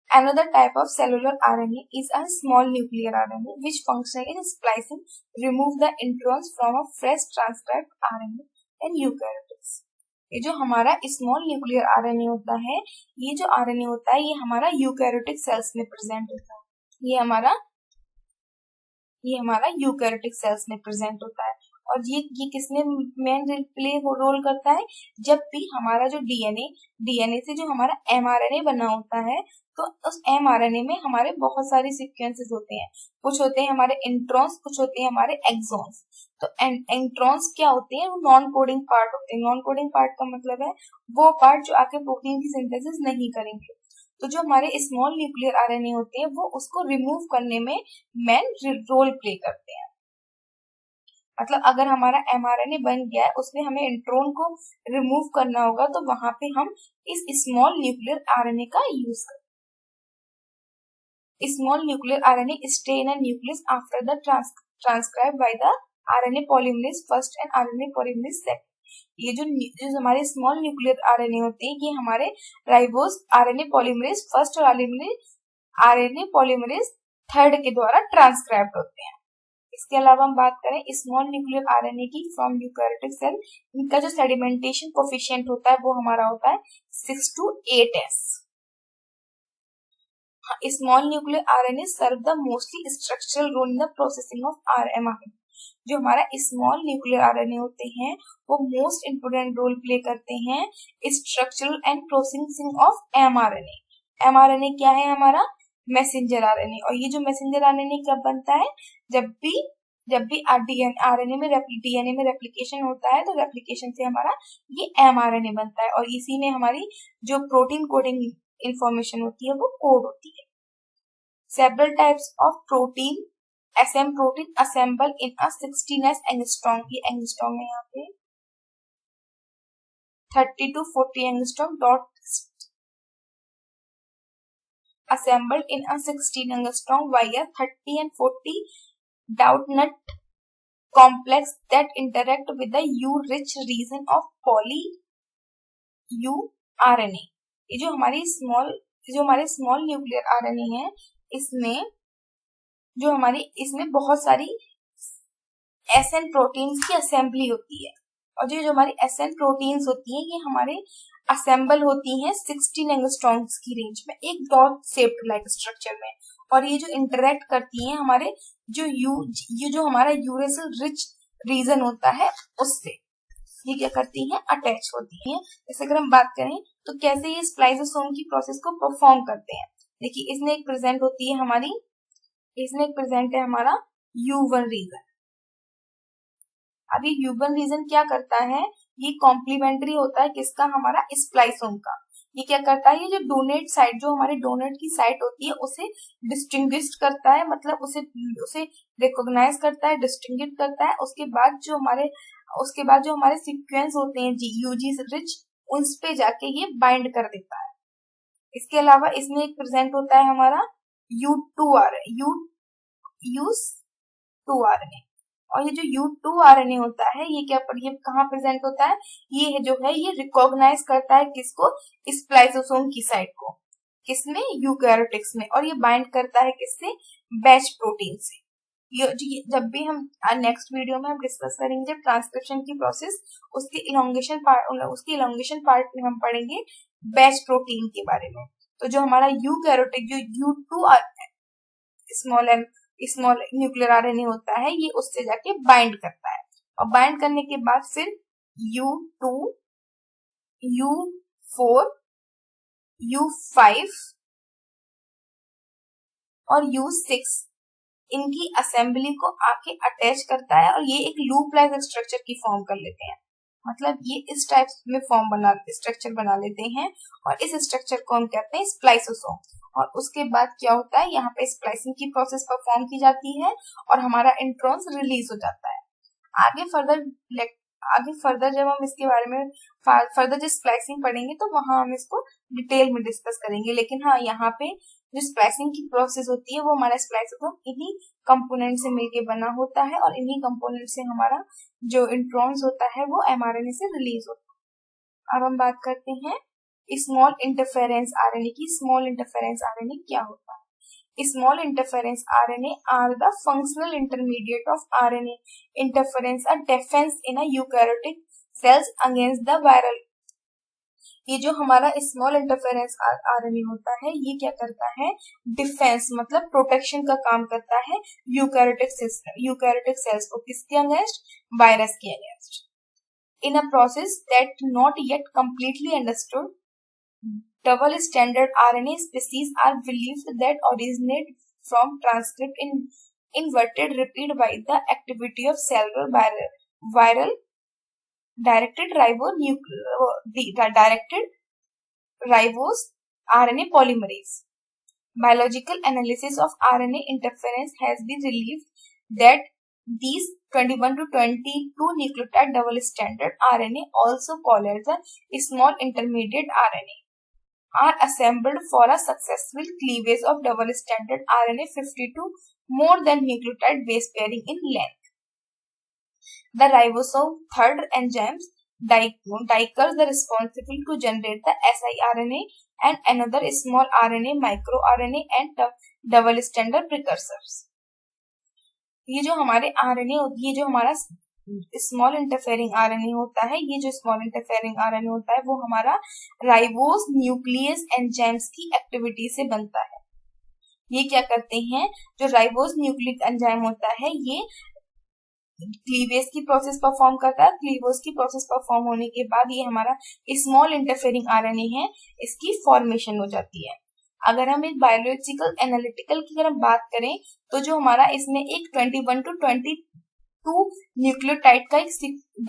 Another type of cellular RNA is a small nuclear RNA which functionally is splicing remove the introns from a fresh transcribed RNA in eukaryotes। ये जो हमारा स्मॉल न्यूक्लियर आरएनए होता है, ये जो आरएनए होता है ये हमारा यूकैरियोटिक सेल्स में प्रेजेंट होता है। ये हमारा यूकैरियोटिक सेल्स में प्रेजेंट होता है। और ये किसमें मेन रोल करता है? जब भी हमारा जो डीएनए से जो हमारा एमआरएनए बना होता है, तो उस एमआरएनए में हमारे बहुत सारे सीक्वेंसेस होते हैं। कुछ होते हैं हमारे इंट्रॉन्स, कुछ होते हैं हमारे एक्सॉन्स। तो इंट्रॉन्स क्या होते हैं? वो नॉन कोडिंग पार्ट होते हैं। नॉन कोडिंग पार्ट का मतलब है वो पार्ट जो आके प्रोटीन की सिंथेसिस नहीं करेंगे। तो जो हमारे स्मॉल न्यूक्लियर आरएनए होते हैं वो उसको रिमूव करने में मेन रोल प्ले करते हैं। मतलब अगर हमारा एमआरएनए बन गया है, उसमें हमें इंट्रोन को रिमूव करना होगा, तो वहां पे हम इस स्मॉल न्यूक्लियर आरएनए का यूज करें। Small nuclear RNA stay in a nucleus after the transcribe by the RNA polymerase first and RNA polymerase second. ये जो हमारे स्मॉल न्यूक्लियर आरएनए होते हैं ये हमारे राइबोस आरएनए पॉलीमरेज फर्स्ट और आरएनए पॉलीमरेज थर्ड के द्वारा ट्रांसक्राइब्ड होते हैं। इसके अलावा हम बात करें स्मॉल न्यूक्लियर आरएनए की फ्रॉम यूकैरियोटिक सेल, इनका जो सेडिमेंटेशन कोफिशिएंट होता है वो हमारा होता है 6 to 8S। Small nuclear RNA serve the mostly structural role in the processing of mRNA. जो हमारा स्मॉल न्यूक्लियर आरएनए होते हैं वो मोस्ट इंपोर्टेंट रोल प्ले करते हैं structural and processing of mRNA. MRNA क्या है? हमारा मैसेंजर आरएनए। और ये जो मैसेंजर आरएनए कब बनता है, जब भी आरएनए में डीएनए में रेप्लिकेशन होता है, तो रेप्लिकेशन से हमारा ये एमआरएनए बनता है, और इसी में हमारी जो प्रोटीन कोडिंग इंफॉर्मेशन होती है वो कोड होती है। Several types of protein SM protein assemble in a 16s angstrom, ये एंगस्ट्रॉम है यहाँ पे 30 to 40 angstrom dot assembled in a 16 angstrom via 30 and 40 dot nut complex that interact with the U-rich region of poly U-RNA। ये जो हमारे स्मॉल न्यूक्लियर आरएनए है, इसमें बहुत सारी SN प्रोटीन्स की असेंबली होती है, और जो हमारी SN प्रोटीन्स होती हैं ये हमारे असेंबल होती हैं 16 एंगस्ट्रॉम्स की रेंज में, एक डॉट शेप्ड लाइक स्ट्रक्चर में, और ये जो इंटरेक्ट करती हैं हमारे जो हमारा यूरेसिल रिच रीजन होता है उससे, ये क्या करती हैं, अटैच होती हैं। जैसे अगर हम बात करें तो कैसे ये स्प्लाइसोसोम की प्रोसेस को परफॉर्म करते हैं, देखिए इसमें एक प्रेजेंट है हमारा U1 रीजन। अब ये U1 रीजन क्या करता है, ये कॉम्प्लीमेंट्री होता है किसका, हमारा स्प्लाइसोम का। ये क्या करता है, ये जो डोनेट साइट, जो हमारे डोनेट की साइट होती है उसे डिस्टिंग्विश करता है, मतलब उसे रिकॉग्नाइज करता है, डिस्टिंग्विश करता है। उसके बाद जो हमारे सीक्वेंस होते हैं यूजी रिच, उन पे जाके ये बाइंड कर देता है। इसके अलावा इसमें एक प्रेजेंट होता है हमारा U2RNA, और ये जो U2RNA होता है ये कहाँ प्रेजेंट होता है, ये रिकॉग्नाइज करता है किसको, स्प्लाइसोसोम की साइट को, किसमें, यूकैरियोटिक्स में, और ये बाइंड करता है किससे, बैच प्रोटीन से। जब भी हम नेक्स्ट वीडियो में हम डिस्कस करेंगे जब ट्रांसक्रिप्शन की प्रोसेस, उसके इलोंगेशन पार्ट में हम पढ़ेंगे बैच प्रोटीन के बारे में। तो जो हमारा यूकैरियोटिक जो U2 स्मॉल न्यूक्लियर आरएनए होता है, ये उससे जाके बाइंड करता है, और बाइंड करने के बाद फिर U2, U4, U5 और U6 इनकी असेंबली को आके अटैच करता है, और ये एक लूप लाइक स्ट्रक्चर की फॉर्म कर लेते हैं, मतलब ये इस टाइप में स्ट्रक्चर बना लेते हैं, और इस स्ट्रक्चर को हम कहते हैं स्प्लाइसोसोम। और उसके बाद क्या होता है, यहाँ पे स्प्लाइसिंग की प्रोसेस परफॉर्म की जाती है, और हमारा इंट्रॉन्स रिलीज हो जाता है। आगे फर्दर जब हम इसके बारे में फर्दर जो स्प्लाइसिंग पढ़ेंगे तो वहां हम इसको डिटेल में डिस्कस करेंगे। लेकिन हाँ, यहाँ पे जो स्प्लाइसिंग की प्रोसेस होती है वो हमारा स्प्लाइसोसोम इन्हीं कंपोनेंट से मिलके बना होता है, और इन्हीं कंपोनेंट से हमारा जो इंट्रॉन्स होता है वो एमआरएनए से रिलीज होता है। अब हम बात करते हैं स्मॉल इंटरफेरेंस आरएनए की। स्मॉल इंटरफेरेंस आरएनए क्या होता है? Small interference RNA are the functional intermediate of RNA interference, a defense in a eukaryotic cells against the viral। ये जो हमारा स्मॉल इंटरफेरेंस आरएनए होता है ये क्या करता है, डिफेंस मतलब प्रोटेक्शन का काम करता है यूकैरियोटिक सेल्स को, किसके अगेंस्ट, वायरस के against. In a process that not yet completely understood, double standard RNA species are believed that originate from transcript in inverted repeat by the activity of cellular viral directed ribose RNA polymerase. Biological analysis of RNA interference has been revealed that these 21 to 22 nucleotide double standard RNA, also called as the small intermediate RNA, are assembled for a successful cleavage of double stranded RNA 52 more than nucleotide base pairing in length. The ribosome third enzymes dikers are responsible to generate the siRNA and another small RNA, microRNA and double stranded precursors. ये जो हमारे RNA होती है, जो हमारा स्मॉल इंटरफेरिंग आरएनए होता है, ये जो स्मॉल इंटरफेरिंग आरएनए होता है वो हमारा राइबोस न्यूक्लियस एंजाइम्स की एक्टिविटी से बनता है। ये क्या करते हैं, जो राइबोस न्यूक्लिक एंजाइम होता है ये क्लीवेज की प्रोसेस परफॉर्म करता है। क्लीवेज की प्रोसेस परफॉर्म होने के बाद ये हमारा स्मॉल इंटरफेरिंग आरएनए है, इसकी फॉर्मेशन हो जाती है। अगर हम एक बायोलॉजिकल एनालिटिकल की अगर हम बात करें तो जो हमारा इसमें एक 21 to 22 न्यूक्लियोटाइड का एक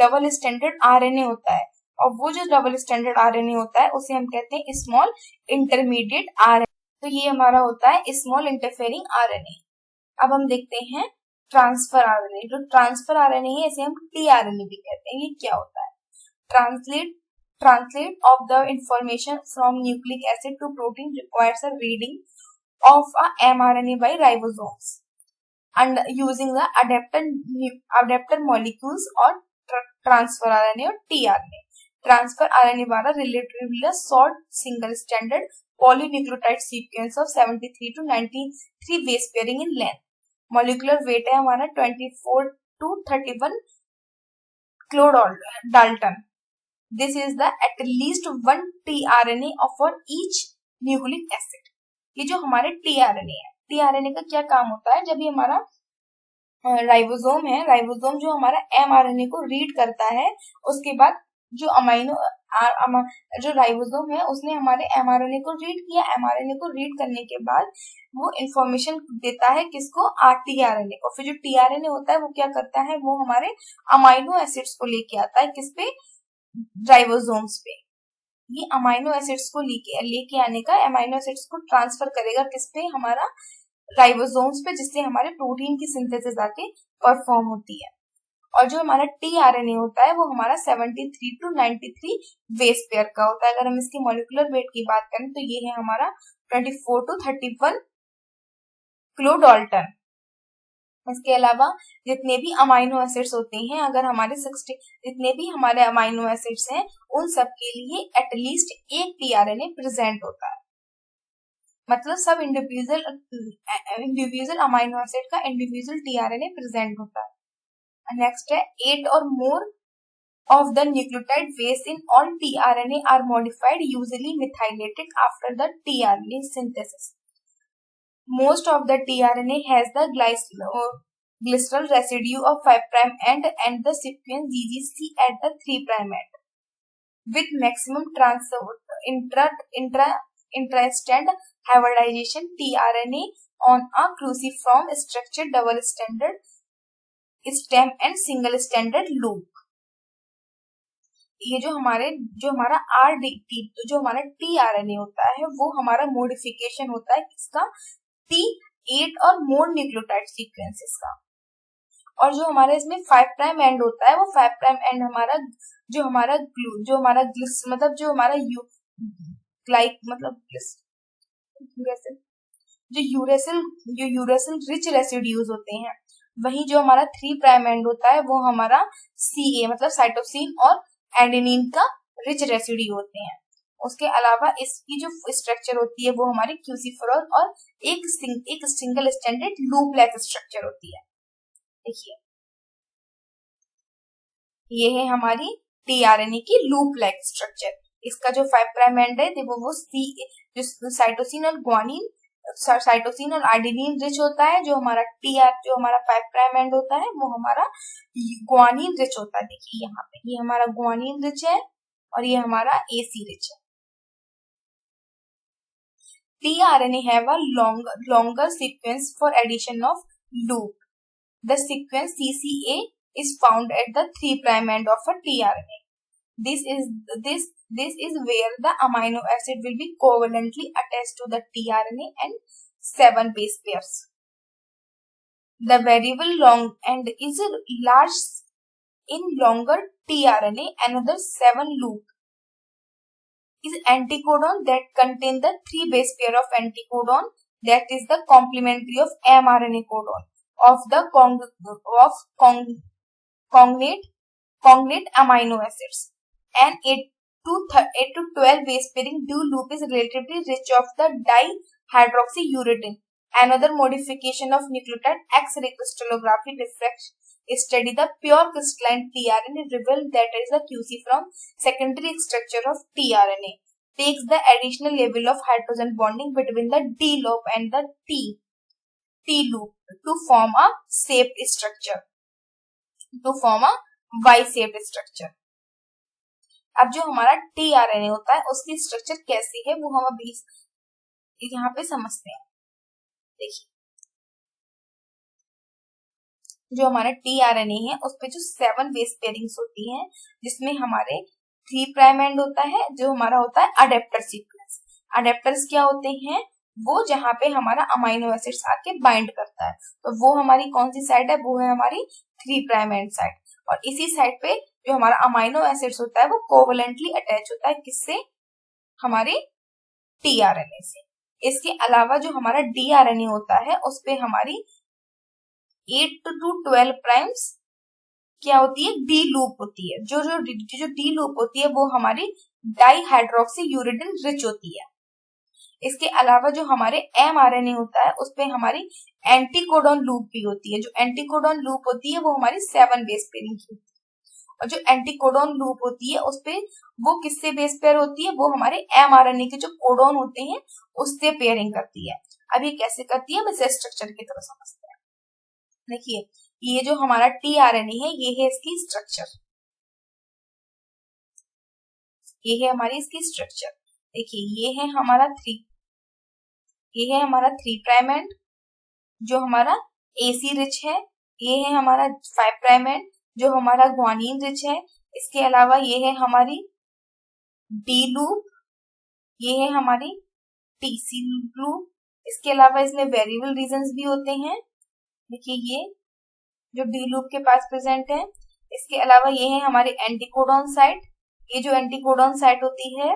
डबल स्टैंडर्ड आरएनए होता है, और वो जो डबल स्टैंडर्ड आरएनए होता है उसे हम कहते हैं स्मॉल इंटरमीडिएट आरएनए। तो ये हमारा होता है स्मॉल इंटरफेरिंग आरएनए। अब हम देखते हैं ट्रांसफर आरएनए। जो ट्रांसफर आरएनए है इसे हम टीआरएनए भी कहते हैं। ये क्या होता है? Translate of the information from nucleic acid to protein requires a reading of a mRNA by ribosomes and using the adapter molecules or transfer RNA or tRNA. Transfer RNA वाला relatively short single stranded polynucleotide sequence of 73 to 93 base pairing in length. Molecular weight है हमारा 24 to 31 kilodalton. This is the at least one tRNA for each nucleic acid. ये जो हमारे tRNA है, tRNA का क्या काम होता है? जब ये हमारा राइबोसोम है, राइबोसोम जो हमारा mRNA को रीड करता है, उसके बाद जो राइबोसोम है उसने हमारे mRNA को रीड किया, mRNA को रीड करने के बाद वो इंफॉर्मेशन देता है किसको? tRNA को। फिर जो tRNA होता है वो क्या करता है? वो हमारे अमाइनो एसिड्स को लेके आता है किस पे? राइबोसोम्स पे। ये अमाइनो एसिड्स को लेके आने का, अमाइनो एसिड्स को ट्रांसफर करेगा किस पे? हमारा राइबोसोम्स पे, जिससे हमारे प्रोटीन की सिंथेसिस आके परफॉर्म होती है। और जो हमारा टीआरएनए होता है वो हमारा 73 to 93 बेस पेयर का होता है। अगर हम इसकी मॉलिक्यूलर वेट की बात करें तो ये है हमारा 24 to 31 किलोडाल्टन। इसके अलावा जितने भी अमाइनो एसिड्स होते हैं, अगर हमारे 60 जितने भी हमारे अमाइनो एसिड्स हैं उन सब के लिए एटलीस्ट एक टीआरएनए प्रेजेंट होता है। मतलब सब इंडिविजुअल अमाइनो एसिड का इंडिविजुअल टीआरएनए प्रेजेंट होता है। नेक्स्ट है 8 or more of the nucleotide base in all tRNA are modified, usually methylated after the tRNA synthesis. Most of the tRNA has the glycerol residue of 5' end and the sequence GGC at the 3' end. With maximum intra-strand hybridization, tRNA on a cruciform structure double-stranded stem and single standard loop. ये जो हमारा जो हमारा टीआरएनए होता है वो हमारा मॉडिफिकेशन होता है किसका? T8 और मोर न्यूक्लियोटाइड सीक्वेंसेस का। और जो हमारा इसमें 5' एंड होता है वो 5' एंड हमारा जो हमारा यूरेसिल रिच रेसिड्यूज होते हैं। वही जो हमारा 3' एंड होता है वो हमारा CA मतलब साइटोसिन और एडेनिन का रिच रेसिड्यू होते हैं। उसके अलावा इसकी जो स्ट्रक्चर होती है वो हमारी क्यूसिफेरॉल और एक single standard loop like structure होती है। देखिए ये है हमारी टीआरएनए की लूप लाइक स्ट्रक्चर। इसका जो 5' एंड है वो जो साइटोसिन और ग्वानिन साइटोसिन और आर्जिनिन रिच होता है। जो हमारा जो हमारा 5' एंड होता है वो हमारा ग्वानिन रिच होता है। देखिए यहाँ पे ये हमारा ग्वानिन रिच है और ये हमारा AC रिच है। tRNA have a longer sequence for addition of loop. The sequence CCA is found at the 3' end of a tRNA. This is where the amino acid will be covalently attached to the tRNA and 7 base pairs. The variable long end is large in longer tRNA. Another 7 loop is anticodon that contain the 3 base pair of anticodon that is the complementary of mRNA codon of the cognate amino acids. And 8 to 12 base pairing dual loop is relatively rich of the dihydroxyuridine. Another modification of nucleotide X-ray crystallography diffraction study the pure crystalline tRNA revealed that is the QC from secondary structure of tRNA takes the additional level of hydrogen bonding between the D loop and the T loop to form a shaped structure, to form a Y-shaped structure. अब जो हमारा tRNA होता है उसकी स्ट्रक्चर कैसी है वो हम अभी यहाँ पे समझते हैं। देखिए जो हमारा tRNA है उस पे जो 7 बेस पेयरिंग्स होती हैं, जिसमें हमारे 3 प्राइम एंड होता है, जो हमारा होता है अडेप्टर सीक्वेंस। अडेप्टर्स क्या होते हैं? वो जहाँ पे हमारा अमाइनो एसिड्स आके बाइंड करता है, तो वो हमारी कौन सी साइड है? वो है हमारी 3 प्राइम एंड साइड। और इसी साइड पे जो हमारा अमाइनो एसिड्स होता है वो कोवलेंटली अटैच होता है, किससे? हमारे tRNA से। इसके अलावा जो हमारा dRNA होता है उस पे हमारी 8 to 12 प्राइम्स क्या होती है? डी लूप होती है। जो डी लूप होती है वो हमारी डाइहाइड्रोक्सी यूरिडिन रिच होती है। इसके अलावा जो हमारे mRNA होता है उस पे हमारी एंटीकोडॉन लूप भी होती है। जो एंटीकोडॉन लूप होती है वो हमारी 7 बेस पेयरिंग की होती है। और जो एंटीकोडॉन लूप होती है उस पे वो किससे बेस पेयर होती है? वो हमारे mRNA के जो कोडॉन होते हैं उससे पेयरिंग करती है। अब ये कैसे करती है? बस स्ट्रक्चर की तरह समझते हैं। देखिए ये जो हमारा tRNA है ये है इसकी स्ट्रक्चर, ये है हमारी इसकी स्ट्रक्चर। देखिए ये है हमारा 3 प्राइम एंड जो हमारा AC रिच है, ये है हमारा 5 प्राइम एंड जो हमारा ग्वानिन रिच है। इसके अलावा ये है हमारी D लूप, ये है हमारी TC लूप। इसके अलावा इसमें वेरिएबल रीजन्स भी होते हैं। देखिए ये जो D लूप के पास प्रेजेंट है। इसके अलावा ये है हमारी एंटीकोडॉन साइट। ये जो एंटीकोडॉन साइट होती है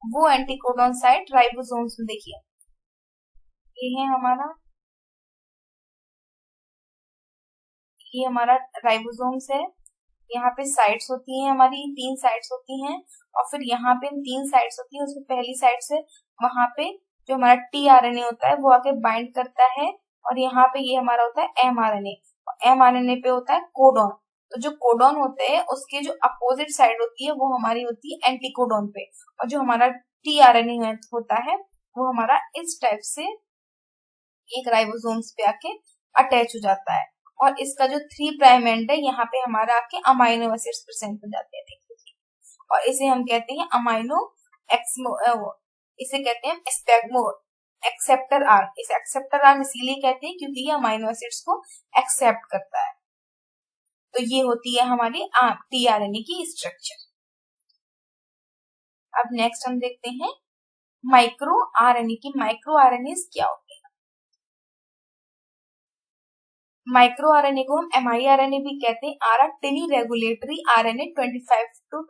वो एंटीकोडॉन साइट राइबोसोम्स में, देखिए ये है ये हमारा राइबोसोम्स है। यहाँ पे साइट्स होती हैं, हमारी 3 साइट्स होती हैं। और फिर यहाँ पे 3 साइट्स होती है, उसमें पहली साइट से वहां पे जो हमारा tRNA होता है वो आके बाइंड करता है। और यहाँ पे ये हमारा होता है mRNA, mRNA पे होता है कोडॉन। तो जो कोडॉन होते हैं उसके जो अपोजिट साइड होती है वो हमारी होती है एंटीकोडॉन पे। और जो हमारा tRNA होता है वो हमारा इस टाइप से एक राइबोसोम्स पे आके अटैच हो जाता है। और इसका जो 3 प्राइम एंड है यहाँ पे हमारा आके अमाइनो एसिड्स प्रेजेंट हो जाते हैं। देखिए और इसे हम कहते हैं अमाइनो एक्समो, इसे कहते हैं स्पेगमो एक्सेप्टर आर्म। इसे एक्सेप्टर आर्म इसीलिए कहते हैं क्योंकि ये अमाइनो एसिड्स को एक्सेप्ट करता है। तो ये होती है हमारी tRNA की स्ट्रक्चर। अब नेक्स्ट हम देखते हैं माइक्रो RNA की। माइक्रो RNA क्या होते हैं? माइक्रो RNA को हम miRNA भी कहते हैं। Are tiny regulatory RNA 25 to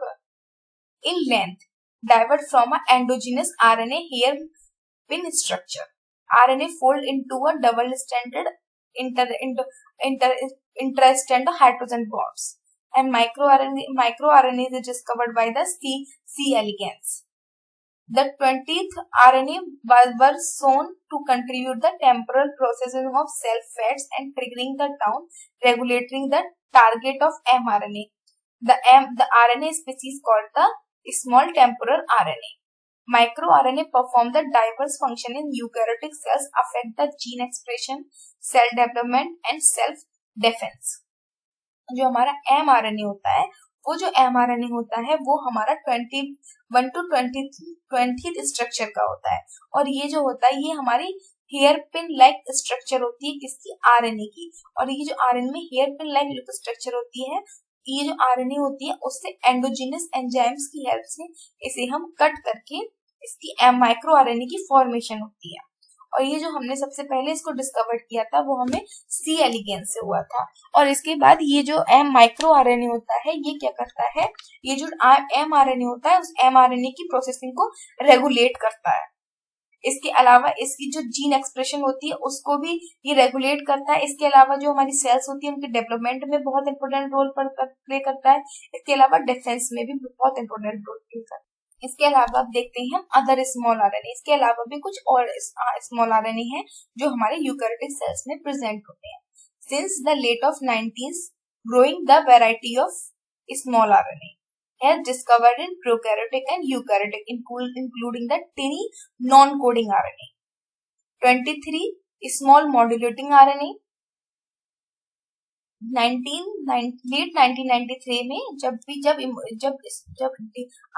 in length divert from a endogenous RNA hairpin structure. RNA fold into a double-stranded interstrand hydrogen bonds. And microRNA is discovered by the C. elegans. The 20th RNA were shown to contribute the temporal processing of cell fats and triggering the down regulating the target of mRNA. The RNA species called the small temporal RNA. MicroRNA perform the diverse function in eukaryotic cells, affect the gene expression, cell development and self defense. जो हमारा mRNA होता है वो जो mRNA होता है वो हमारा 21 to 20th स्ट्रक्चर का होता है। और ये जो होता है ये हमारी हेयर पिन लाइक स्ट्रक्चर होती है किसकी? RNA की। और ये जो RNA में हेयर पिन लाइक स्ट्रक्चर होती है, ये जो RNA होती है उससे एंडोजिनस एंजाइम्स की हेल्प से इसे हम कट करके इसकी माइक्रो RNA की फॉर्मेशन होती है। और ये जो हमने सबसे पहले इसको डिस्कवर किया था वो हमें C. elegans से हुआ था। और इसके बाद ये जो माइक्रो RNA होता है ये क्या करता है? ये जो mRNA होता है उस mRNA की प्रोसेसिंग को रेगुलेट करता है। इसके अलावा इसकी जो जीन एक्सप्रेशन होती है उसको भी ये रेगुलेट करता है। इसके अलावा जो हमारी सेल्स होती है उनके डेवलपमेंट में बहुत इंपॉर्टेंट रोल प्ले करता है। इसके अलावा डिफेंस में भी बहुत इंपॉर्टेंट रोल प्ले करता है। इसके अलावा अब देखते हैं हम अदर स्मॉल RNA। इसके अलावा भी कुछ और स्मॉल RNA है जो हमारे यूकैरियोटिक सेल्स में प्रेजेंट होते हैं। Since the late of 90s growing the variety of small RNA has discovered in prokaryotic and eukaryotic including the tiny non-coding RNA. 23 small modulating RNA, late 1993 में जब जब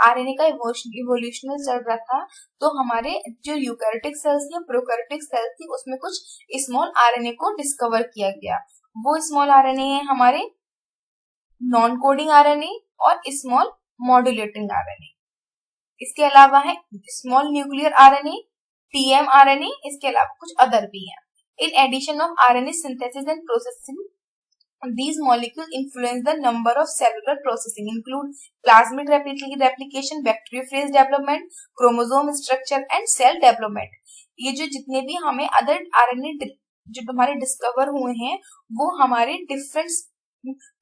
आरएनए का इवोल्यूशनल चल रहा था, तो हमारे जो यूकैरियोटिक सेल्स या प्रोकैरियोटिक सेल्स थी उसमें कुछ स्मॉल आरएनए को डिस्कवर किया गया। वो स्मॉल आरएनए है हमारे नॉन कोडिंग आरएनए और स्मॉल मॉड्यूलेटिंग आरएनए। इसके अलावा है स्मॉल न्यूक्लियर आरएनए, टीएमआरएनए, इसके अलावा कुछ अदर भी है। In addition of RNA synthesis and processing, these molecules influence the number of cellular processing, include plasmid replication, bacteriophage development, chromosome structure and cell development। ये जो जितने भी हमें अदर आरएनए जो हमारे डिस्कवर हुए हैं वो हमारे डिफरेंट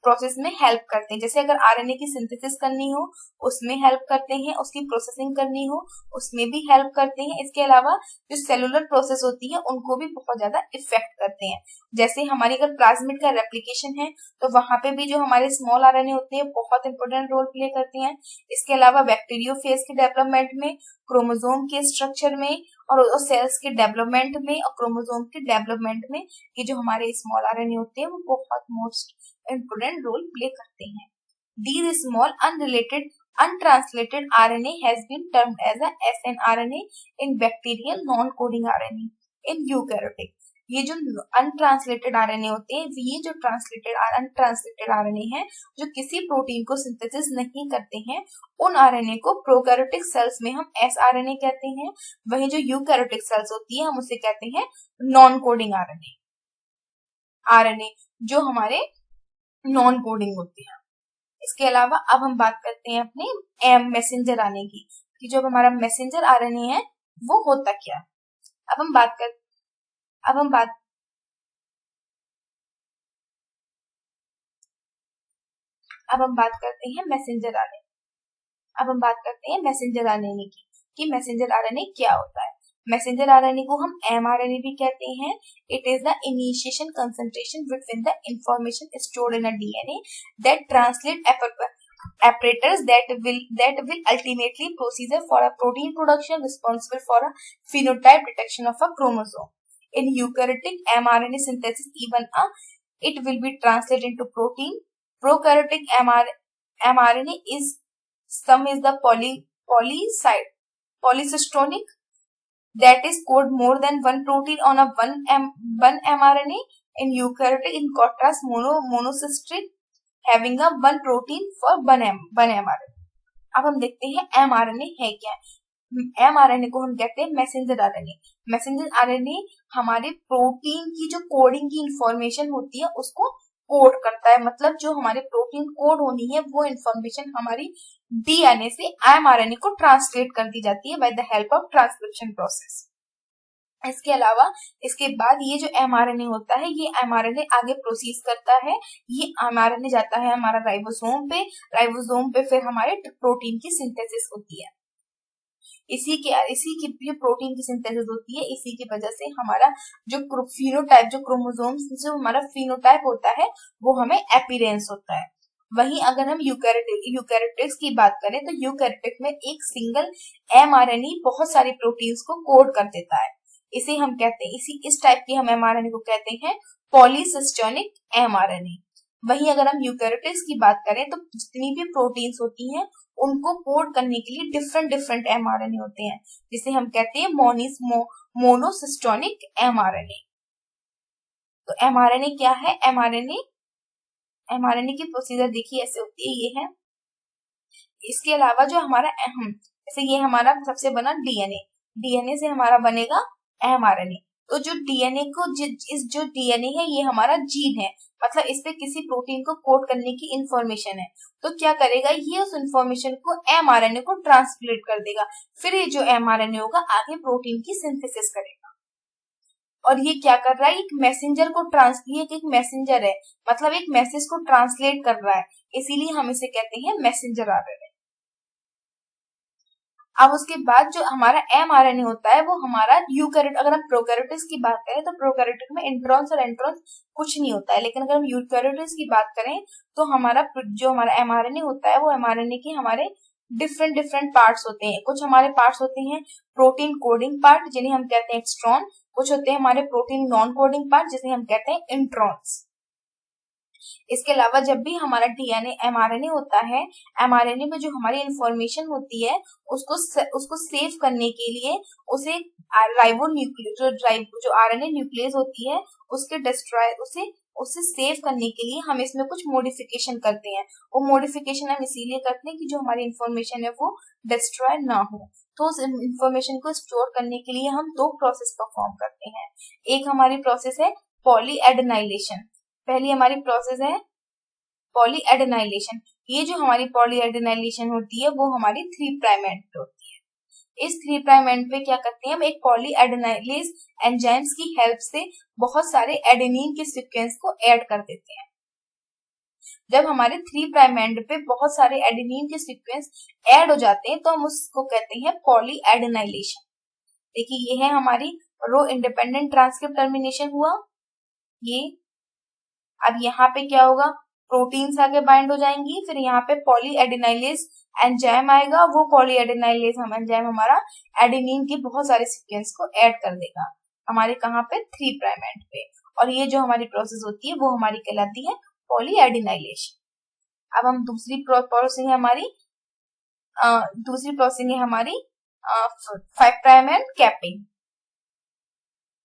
प्रोसेस में हेल्प करते हैं। जैसे अगर आरएनए की सिंथेसिस करनी हो उसमें हेल्प करते हैं, उसकी प्रोसेसिंग करनी हो उसमें भी हेल्प करते हैं। इसके अलावा जो सेलुलर प्रोसेस होती है उनको भी बहुत ज्यादा इफेक्ट करते हैं। जैसे हमारी अगर प्लाज्मिड का रेप्लिकेशन है तो वहां पे भी जो हमारे स्मॉल आरएनए होते हैं बहुत इंपॉर्टेंट रोल प्ले करते हैं। इसके अलावा बैक्टीरियोफेज के डेवलपमेंट में, क्रोमोसोम के स्ट्रक्चर में और सेल्स के डेवलपमेंट में और क्रोमोसोम के डेवलपमेंट में ये जो हमारे स्मॉल आरएनए होते हैं वो बहुत मोस्ट important role play करते हैं। These small unrelated untranslated RNA has been termed as a snRNA in bacterial non-coding RNA in eukaryotic। ये जो अनट्रांसलेटेड आरएनए होते हैं, ये जो अनट्रांसलेटेड आरएनए है जो किसी प्रोटीन को सिंथेसिस नहीं करते हैं, उन आरएनए को प्रोकैरियोटिक सेल्स में हम एसआरएनए कहते हैं। वही जो यूकैरियोटिक सेल्स होती है हम उसे कहते हैं नॉन कोडिंग आरएनए जो हमारे नॉन कोडिंग होती है। इसके अलावा अब हम बात करते हैं अपने मैसेंजर आरएनए की, कि जो हमारा मैसेंजर आरएनए है वो होता क्या। अब हम बात करते हैं मैसेंजर आरएनए। अब हम बात करते हैं मैसेंजर आरएनए की, कि मैसेंजर आरएनए क्या होता है। मैसेंजर आरएनए को हम एमआरएनए भी कहते हैं। It is the initiation concentration between the information stored in a DNA that translate apparatus that will ultimately procedure for a protein production responsible for a phenotype detection of a chromosome. In eukaryotic mRNA synthesis, it will be translated into protein. Prokaryotic mRNA is the polycystonic that is code more than one protein on a one mRNA. In eukaryotic, in contrast, monocystic having a one protein for one mRNA। अब हम देखते हैं mRNA है क्या। mRNA को हम कहते हैं मैसेंजर आरएनए। मैसेंजर आरएनए हमारे प्रोटीन की जो कोडिंग की इंफॉर्मेशन होती है उसको कोड करता है। मतलब जो हमारे प्रोटीन कोड होनी है वो इंफॉर्मेशन हमारी डीएनए से mRNA को ट्रांसलेट कर दी जाती है by the help of transcription process. इसके अलावा इसके बाद ये जो एमआरएनए होता है ये एमआरएनए आगे प्रोसीड करता है। ये एमआरएनए जाता है हमारा राइबोसोम पे फिर हमारे प्रोटीन की सिंथेसिस होती है। इसी की जो प्रोटीन की सिंथेसिस होती है, इसी की वजह से हमारा जो फिनोटाइप, जो क्रोमोसोम्स जो हमारा फिनोटाइप होता है वो हमें अपीयरेंस होता है। वहीं अगर हम यूकैरियोटिक्स की बात करें तो यूकैरियोटिक में एक सिंगल एमआरएनए बहुत सारी प्रोटीन्स को कोड कर देता है। इसे हम कहते हैं इस टाइप के हम एमआरएनए को कहते हैं पॉलीसिस्टोनिक एमआरएनए। वहीं अगर हम यूकैरियोटिक्स की बात करें तो जितनी भी प्रोटीन्स होती हैं उनको कोड करने के लिए डिफरेंट एमआरएनए होते हैं, जिसे हम कहते हैं मोनोसिस्टोनिक एमआरएनए। तो एमआरएनए क्या है। एमआरएनए की प्रोसीजर देखिए ऐसे होती है, ये है। इसके अलावा जो हमारा जैसे ये हमारा सबसे बना डीएनए से हमारा बनेगा एमआरएनए। तो जो डीएनए को जो डीएनए है ये हमारा जीन है, मतलब इस पे किसी प्रोटीन को कोड करने की इंफॉर्मेशन है। तो क्या करेगा ये उस इंफॉर्मेशन को एमआरएनए को ट्रांसलेट कर देगा। फिर ये जो एमआरएनए होगा आगे प्रोटीन की सिंथेसिस करेगा। और ये क्या कर रहा है, एक मैसेंजर को एक मैसेंजर है, मतलब एक मैसेज को ट्रांसलेट कर रहा है, इसीलिए हम इसे कहते हैं मैसेंजर आरएनए। अब उसके बाद जो हमारा एमआरएनए होता है वो हमारा यूकैरियोट, अगर हम प्रोकैरियोटिक्स की बात करें तो प्रोकैरियोटिक में इंट्रॉन्स और एंट्रॉन्स कुछ नहीं होता है। लेकिन अगर हम यूकैरियोटिक्स की बात करें तो हमारा एमआरएनए होता है वो एमआरएनए के हमारे डिफरेंट पार्ट्स होते हैं। कुछ हमारे पार्ट्स होते हैं प्रोटीन कोडिंग पार्ट जिन्हें हम कहते हैं एक्सट्रॉन, कुछ होते हैं हमारे प्रोटीन नॉन कोडिंग पार्ट जिसे हम कहते हैं इंट्रॉन्स। इसके अलावा जब भी हमारा डीएनए एमआरएनए होता है, एमआरएनए में जो हमारी इंफॉर्मेशन होती है उसको सेव करने के लिए उसे जो आरएनए न्यूक्लियस होती है उसे सेव करने के लिए हम इसमें कुछ मॉडिफिकेशन करते हैं। वो मॉडिफिकेशन हम इसीलिए करते हैं कि जो हमारी इंफॉर्मेशन है वो डिस्ट्रॉय ना हो। तो उस इंफॉर्मेशन को स्टोर करने के लिए हम दो प्रोसेस परफॉर्म करते हैं। एक हमारी प्रोसेस है पॉलीएडेनाइलेशन। पहली हमारी प्रोसेस है पॉलीएडेनाइलेशन। ये जो हमारी पॉलीएडेनाइलेशन होती है वो हमारी 3' एंड पे होती है। इस 3' एंड पे क्या करते हैं हम, एक पॉलीएडेनाइलेज एंजाइम्स की हेल्प से बहुत सारे एडेनिन के सीक्वेंस को ऐड कर देते हैं। जब हमारे 3' एंड पे बहुत सारे एडेनिन के सीक्वेंस ऐड हो जाते हैं तो हम उसको कहते हैं पॉलीएडेनाइलेशन। देखिए ये है हमारी रो इंडिपेंडेंट ट्रांसक्रिप्ट टर्मिनेशन हुआ ये। अब यहाँ पे क्या होगा, प्रोटीन्स आगे बाइंड हो जाएंगी, फिर यहाँ पे पॉलीएडेनाइलेज एंजाइम आएगा। वो पॉलीएडेनाइलेज एंजाइम हमारा एडेनिन के बहुत सारे सीक्वेंस को ऐड कर देगा हमारे कहाँ पे 3' एंड पे। और ये जो हमारी प्रोसेस होती है वो हमारी कहलाती है पॉलीएडेनाइलेशन। अब हम दूसरी प्रोसेस है हमारी 5' एंड कैपिंग।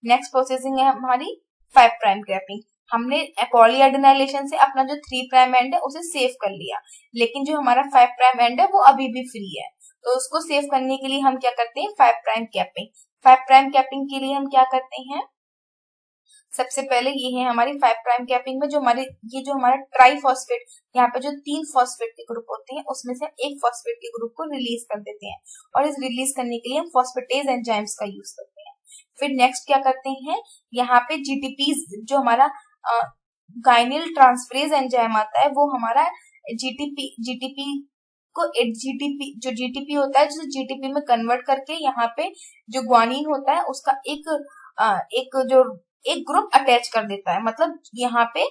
नेक्स्ट प्रोसेसिंग है हमारी 5' कैपिंग। हमने पॉलीएडेनाइलेशन से अपना जो 3' एंड है उसे सेव कर लिया, लेकिन जो हमारा 5' एंड है वो अभी भी फ्री है। तो उसको सेव करने के लिए हम क्या करते हैं, 5' कैपिंग। 5' कैपिंग के लिए हम क्या करते हैं, सबसे पहले ये है हमारी 5' कैपिंग में जो हमारा ट्राइफॉस्फेट, यहाँ पे जो 3 फॉस्फेट के ग्रुप होते हैं उसमें से एक फॉस्फेट के ग्रुप को रिलीज कर देते हैं, और इस रिलीज करने के लिए हम फॉस्फेटेज एंजाइम्स का यूज करते हैं। फिर नेक्स्ट क्या करते हैं, यहाँ पे जीटीपीज जो हमारा गाइनिल ट्रांसफरेज एंजाइम आता है वो हमारा जीटीपी होता है जो जीटीपी में कन्वर्ट करके यहाँ पे जो ग्वानिन होता है उसका एक ग्रुप अटैच कर देता है, मतलब यहाँ पे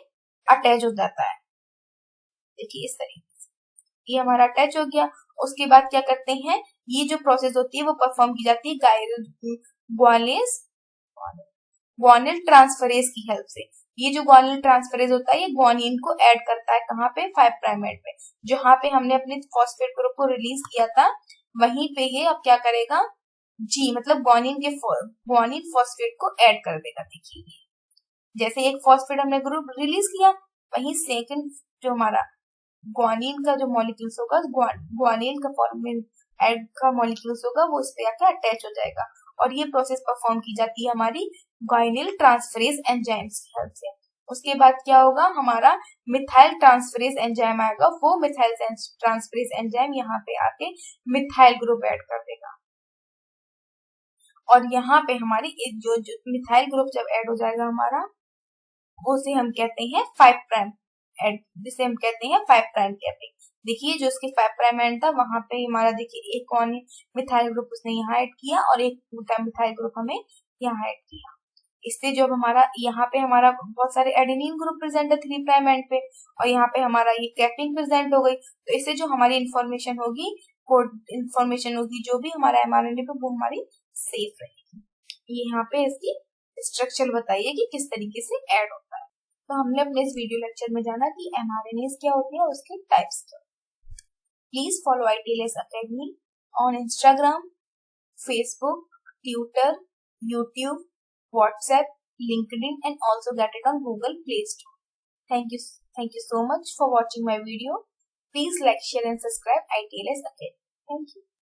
अटैच हो जाता है। देखिए इस तरीके से ये हमारा अटैच हो गया। उसके बाद क्या करते हैं, ये जो प्रोसेस होती है वो परफॉर्म की जाती है ग्वानिल ट्रांसफरेज की हेल्प से। ये जो ग्वानिल ट्रांसफरेज होता है ये ग्वानिन को ऐड करता है कहाँ पे, 5' एंड पे। जहाँ पे हमने अपने फॉस्फेट ग्रुप को रिलीज किया था वहीं पे ये अब क्या करेगा, मतलब ग्वानिन फॉस्फेट को ऐड कर देगा। देखिए जैसे एक फॉस्फेट हमने ग्रुप रिलीज किया, वहीं सेकंड जो हमारा ग्वानिन का जो मॉलिक्यूल्स होगा, ग्वानिन का फॉर्मेट ऐड का मॉलिक्यूल्स होगा वो इस पे आकर अटैच हो जाएगा। और ये प्रोसेस परफॉर्म की जाती है हमारी गाइनिल ट्रांसफरेज एंजाइम्स की हेल्प से। उसके बाद क्या होगा, हमारा मिथाइल ट्रांसफरेज एंजाइम आएगा। वो मिथाइल ट्रांसफरेज एंजाइम यहाँ पे आके मिथाइल ग्रुप ऐड कर देगा, और यहाँ पे हमारी जो मिथाइल ग्रुप जब ऐड हो जाएगा हमारा, उसे हम कहते हैं 5' ऐड, जिसे हम कहते हैं 5' कैपिंग। देखिए जो उसके 5' एंड था वहां पे हमारा देखिए एक और मिथाइल ग्रुप उसने यहाँ ऐड किया और एक मिथाइल ग्रुप हमें यहाँ ऐड किया। इससे जो हमारा यहाँ पे हमारा बहुत सारे एडेनिन ग्रुप प्रेजेंट है 3' एंड पे, और यहाँ पे हमारा ये कैपिंग प्रेजेंट हो गई। तो इससे जो हमारी इंफॉर्मेशन होगी, कोड इंफॉर्मेशन होगी जो भी हमारा एमआरएनए पे, वो हमारी सेफ रहेगी। ये यहाँ पे इसकी स्ट्रक्चर बताइए कि किस तरीके से ऐड होता है। तो हमने अपने इस वीडियो लेक्चर में जाना कि एमआरएनएस क्या होती है और उसके टाइप्स क्या। Please follow ITLS Academy on Instagram, Facebook, Twitter, YouTube, WhatsApp, LinkedIn, and also get it on Google Play Store. Thank you so much for watching my video. Please like, share and subscribe ITLS Academy. Thank you.